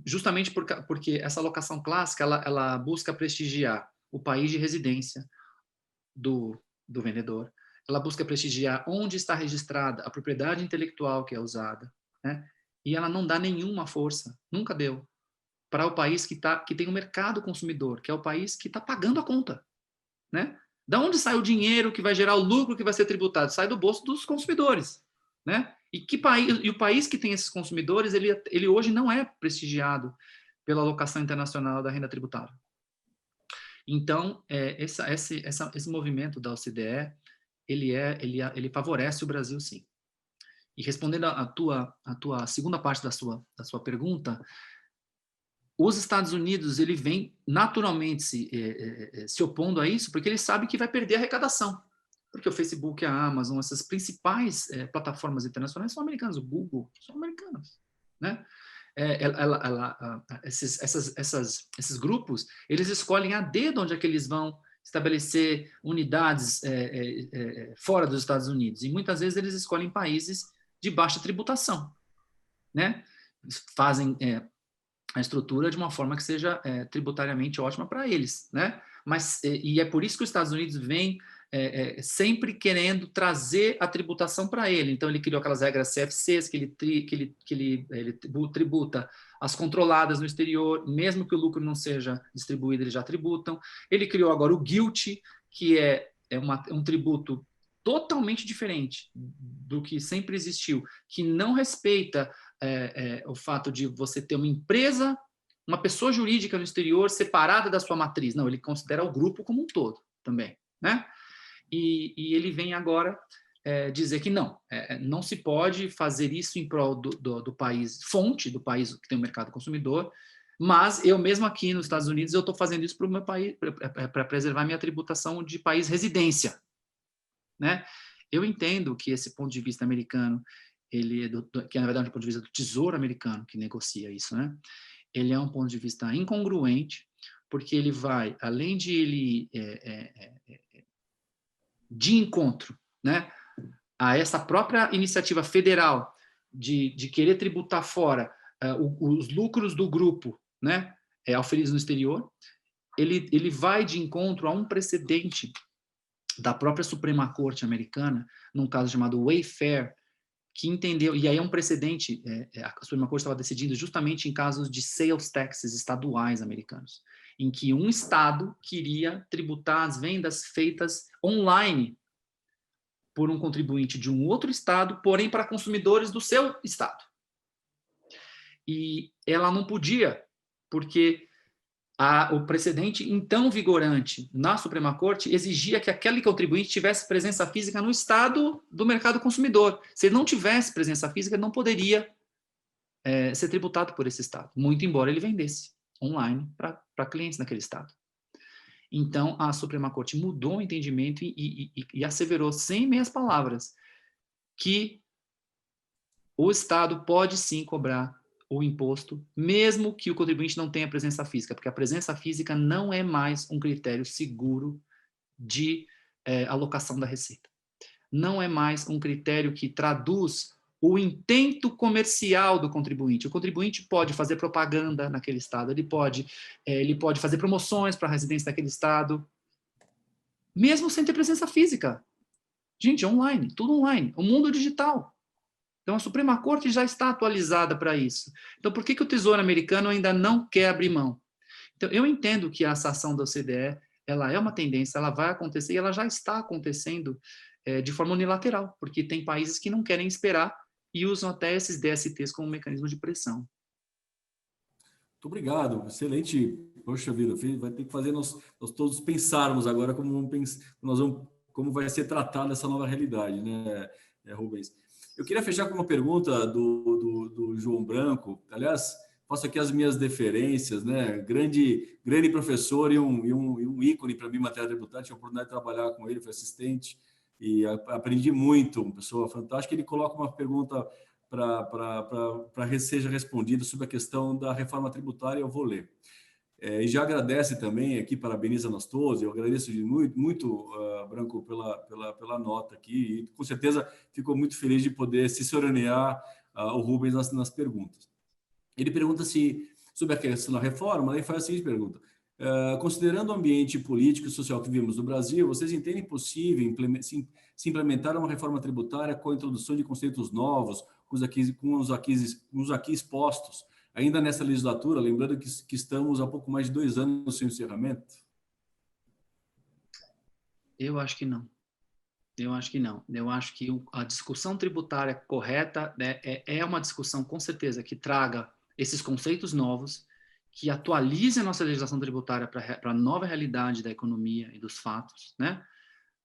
justamente porque essa alocação clássica ela busca prestigiar o país de residência do vendedor, ela busca prestigiar onde está registrada a propriedade intelectual que é usada, né? E ela não dá nenhuma força, nunca deu, para o país que tem um mercado consumidor, que é o país que está pagando a conta, né? Da onde sai o dinheiro que vai gerar o lucro que vai ser tributado? Sai do bolso dos consumidores, né? E o país que tem esses consumidores, ele hoje não é prestigiado pela alocação internacional da renda tributável. Então, esse movimento da OCDE, ele favorece o Brasil, sim. E respondendo a tua segunda parte da sua pergunta, os Estados Unidos, ele vem naturalmente se opondo a isso, porque ele sabe que vai perder a arrecadação. Porque o Facebook, a Amazon, essas principais plataformas internacionais são americanas, o Google são americanos, né? Esses grupos, eles escolhem a dedo onde é que eles vão estabelecer unidades fora dos Estados Unidos. E muitas vezes eles escolhem países de baixa tributação, né? Fazem a estrutura de uma forma que seja tributariamente ótima para eles, né? E é por isso que os Estados Unidos vêm sempre querendo trazer a tributação para ele. Então, ele criou aquelas regras CFCs, que ele tributa as controladas no exterior, mesmo que o lucro não seja distribuído, eles já tributam. Ele criou agora o GILTI, que é um tributo totalmente diferente do que sempre existiu, que não respeita o fato de você ter uma empresa, uma pessoa jurídica no exterior separada da sua matriz. Não, ele considera o grupo como um todo também, né? E ele vem agora dizer que não se pode fazer isso em prol do país fonte, do país que tem o mercado consumidor, mas eu mesmo aqui nos Estados Unidos eu estou fazendo isso para o meu país, para preservar minha tributação de país residência, né? Eu entendo que esse ponto de vista americano, que na verdade é o ponto de vista do Tesouro americano que negocia isso, né? Ele é um ponto de vista incongruente, porque ele vai, além de ele de encontro, né, a essa própria iniciativa federal de querer tributar fora os lucros do grupo, né, auferidos no exterior, ele vai de encontro a um precedente da própria Suprema Corte americana, num caso chamado Wayfair, que entendeu, e aí é um precedente, a Suprema Corte estava decidindo justamente em casos de sales taxes estaduais americanos. em que um Estado queria tributar as vendas feitas online por um contribuinte de um outro Estado, porém para consumidores do seu Estado. E ela não podia, porque o precedente então vigorante na Suprema Corte exigia que aquele contribuinte tivesse presença física no Estado do mercado consumidor. Se ele não tivesse presença física, ele não poderia ser tributado por esse Estado, muito embora ele vendesse online para clientes naquele Estado. Então, a Suprema Corte mudou o entendimento e asseverou, sem meias palavras, que o Estado pode sim cobrar o imposto, mesmo que o contribuinte não tenha presença física, porque a presença física não é mais um critério seguro de alocação da receita. Não é mais um critério que traduz o intento comercial do contribuinte. O contribuinte pode fazer propaganda naquele estado, ele pode fazer promoções para a residência daquele estado, mesmo sem ter presença física. Gente, online, tudo online, o mundo digital. Então, a Suprema Corte já está atualizada para isso. Então, por que o Tesouro Americano ainda não quer abrir mão? Então, eu entendo que essa ação da OCDE, ela é uma tendência, ela vai acontecer e ela já está acontecendo de forma unilateral, porque tem países que não querem esperar e usam até esses DSTs como mecanismo de pressão.
Muito obrigado, excelente. Poxa vida, vai ter que fazer nós todos pensarmos agora como vai ser tratada essa nova realidade, né, Rubens? Eu queria fechar com uma pergunta do João Branco. Aliás, faço aqui as minhas deferências, né? Grande professor e um ícone para mim em matéria tributária. Tive a oportunidade de trabalhar com ele, fui assistente e aprendi muito. Uma pessoa fantástica. Ele coloca uma pergunta para seja respondida sobre a questão da reforma tributária. Eu vou ler. E já agradece também aqui, parabeniza nós todos. Eu agradeço muito, Branco, pela nota aqui. E com certeza ficou muito feliz de poder ciceronear o Rubens nas perguntas. Ele pergunta sobre a questão da reforma, e faz a seguinte pergunta. Considerando o ambiente político e social que vivemos no Brasil, vocês entendem possível se implementar uma reforma tributária com a introdução de conceitos novos, com os aqui expostos, ainda nessa legislatura, lembrando que estamos há pouco mais de 2 anos no seu encerramento?
Eu acho que não. Eu acho que não. Eu acho que a discussão tributária correta, né, é uma discussão, com certeza, que traga esses conceitos novos, que atualize a nossa legislação tributária para a nova realidade da economia e dos fatos, né?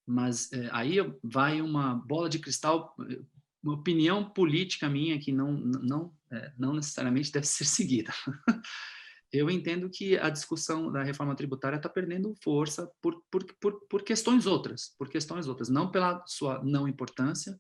Mas aí vai uma bola de cristal, uma opinião política minha que não necessariamente deve ser seguida. Eu entendo que a discussão da reforma tributária está perdendo força por questões outras, não pela sua não importância,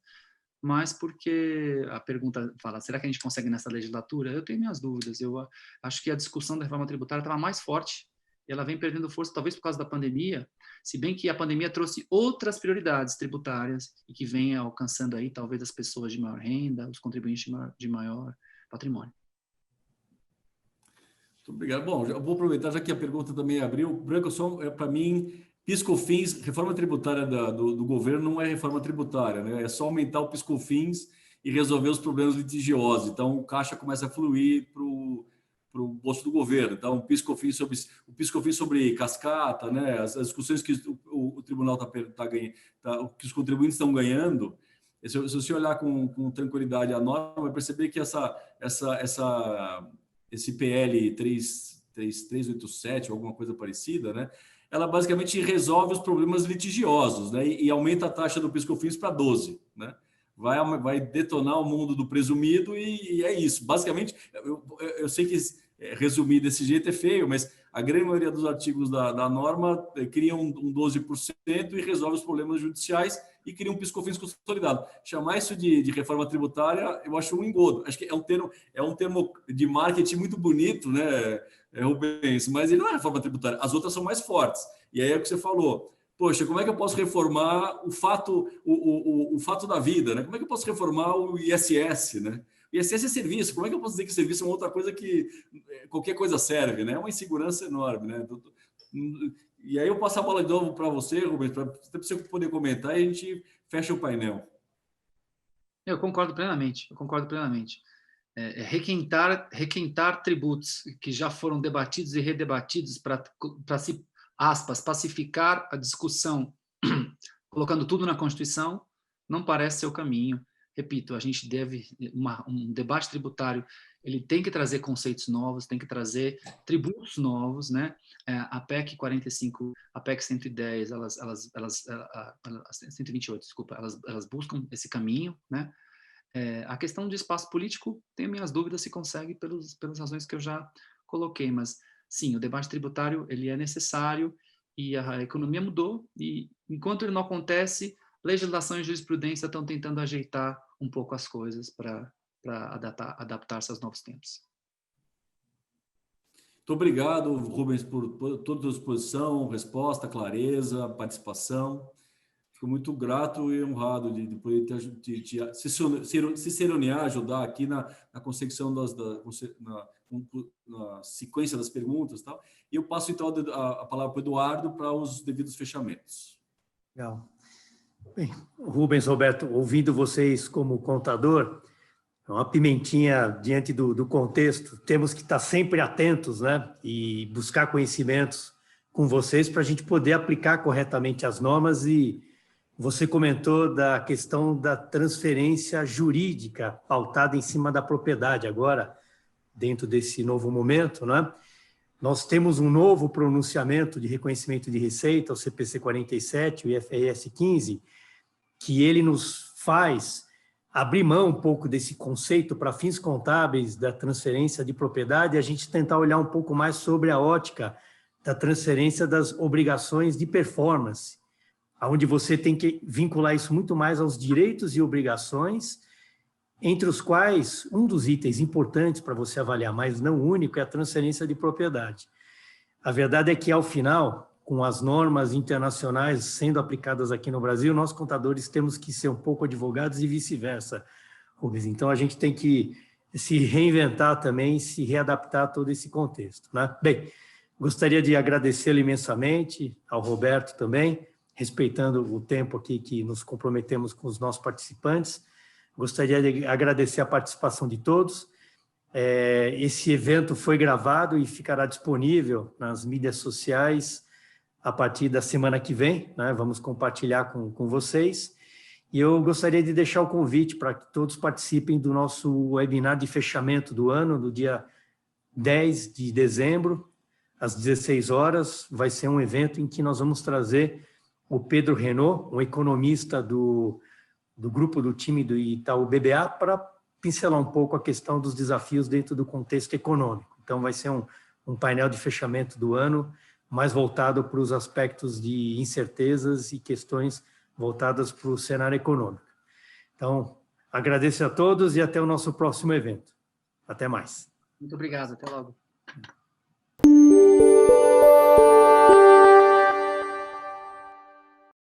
mas porque a pergunta fala, será que a gente consegue nessa legislatura? Eu tenho minhas dúvidas. Eu acho que a discussão da reforma tributária estava mais forte, e ela vem perdendo força, talvez por causa da pandemia, se bem que a pandemia trouxe outras prioridades tributárias e que vem alcançando aí, talvez, as pessoas de maior renda, os contribuintes de maior patrimônio.
Muito obrigado. Bom, eu vou aproveitar, já que a pergunta também abriu. Branco, para mim, PIS/COFINS, reforma tributária do governo não é reforma tributária, né? É só aumentar o PIS/COFINS e resolver os problemas litigiosos. Então, o caixa começa a fluir para o bolso do governo. Então, o PIS/COFINS sobre cascata, né? As discussões que o tribunal que os contribuintes estão ganhando. Se você olhar com tranquilidade a norma, vai perceber que esse PL 3387 ou alguma coisa parecida, né? Ela basicamente resolve os problemas litigiosos, né? E aumenta a taxa do PIS/COFINS para 12, né? Vai detonar o mundo do presumido e é isso. Basicamente, eu sei que resumir desse jeito é feio, mas a grande maioria dos artigos da norma criam um 12% e resolve os problemas judiciais e cria um PIS/COFINS consolidado. Chamar isso de reforma tributária, eu acho um engodo. Acho que é um termo de marketing muito bonito, né, Rubens? Mas ele não é reforma tributária. As outras são mais fortes. E aí é o que você falou. Poxa, como é que eu posso reformar o fato da vida, né? Como é que eu posso reformar o ISS, né? O ISS é serviço. Como é que eu posso dizer que serviço é uma outra coisa que qualquer coisa serve, né? É uma insegurança enorme, né? E aí eu passo a bola de novo para você, Rubens, para você poder comentar e a gente fecha o painel.
Eu concordo plenamente. requentar tributos que já foram debatidos e redebatidos para se, aspas, pacificar a discussão, colocando tudo na Constituição, não parece ser o caminho. Repito, a gente deve, um debate tributário, ele tem que trazer conceitos novos, tem que trazer tributos novos, né? A PEC 45, a PEC 110, a 128, desculpa, elas buscam esse caminho, né? A questão de espaço político, tenho minhas dúvidas se consegue pelas razões que eu já coloquei, mas sim, o debate tributário ele é necessário e a economia mudou e enquanto ele não acontece, legislação e jurisprudência estão tentando ajeitar um pouco as coisas para adaptar-se aos novos tempos.
Muito obrigado, Rubens, por toda a exposição, resposta, clareza, participação. Fico muito grato e honrado de poder se seronear, ajudar aqui na consecução na sequência das perguntas, tal. E eu passo então a palavra para o Eduardo para os devidos fechamentos.
Legal. Bem, Rubens, Roberto, ouvindo vocês como contador, uma pimentinha diante do contexto, temos que estar sempre atentos, né? E buscar conhecimentos com vocês para a gente poder aplicar corretamente as normas. E você comentou da questão da transferência jurídica pautada em cima da propriedade agora, dentro desse novo momento, né? Nós temos um novo pronunciamento de reconhecimento de receita, o CPC 47, o IFRS 15, que ele nos faz abrir mão um pouco desse conceito para fins contábeis da transferência de propriedade e a gente tentar olhar um pouco mais sobre a ótica da transferência das obrigações de performance, onde você tem que vincular isso muito mais aos direitos e obrigações, entre os quais um dos itens importantes para você avaliar, mas não único, é a transferência de propriedade. A verdade é que, ao final, com as normas internacionais sendo aplicadas aqui no Brasil, nós, contadores, temos que ser um pouco advogados e vice-versa, Rubens. Então, a gente tem que se reinventar também, se readaptar a todo esse contexto, né? Bem, gostaria de agradecê-lo imensamente, ao Roberto também, respeitando o tempo aqui que nos comprometemos com os nossos participantes. Gostaria de agradecer a participação de todos. Esse evento foi gravado e ficará disponível nas mídias sociais a partir da semana que vem, né? Vamos compartilhar com vocês. E eu gostaria de deixar o convite para que todos participem do nosso webinar de fechamento do ano, no dia 10 de dezembro, às 16 horas. Vai ser um evento em que nós vamos trazer o Pedro Renault, um economista do grupo do time do Itaú BBA, para pincelar um pouco a questão dos desafios dentro do contexto econômico. Então, vai ser um painel de fechamento do ano, mais voltado para os aspectos de incertezas e questões voltadas para o cenário econômico. Então, agradeço a todos e até o nosso próximo evento. Até mais.
Muito obrigado, até logo.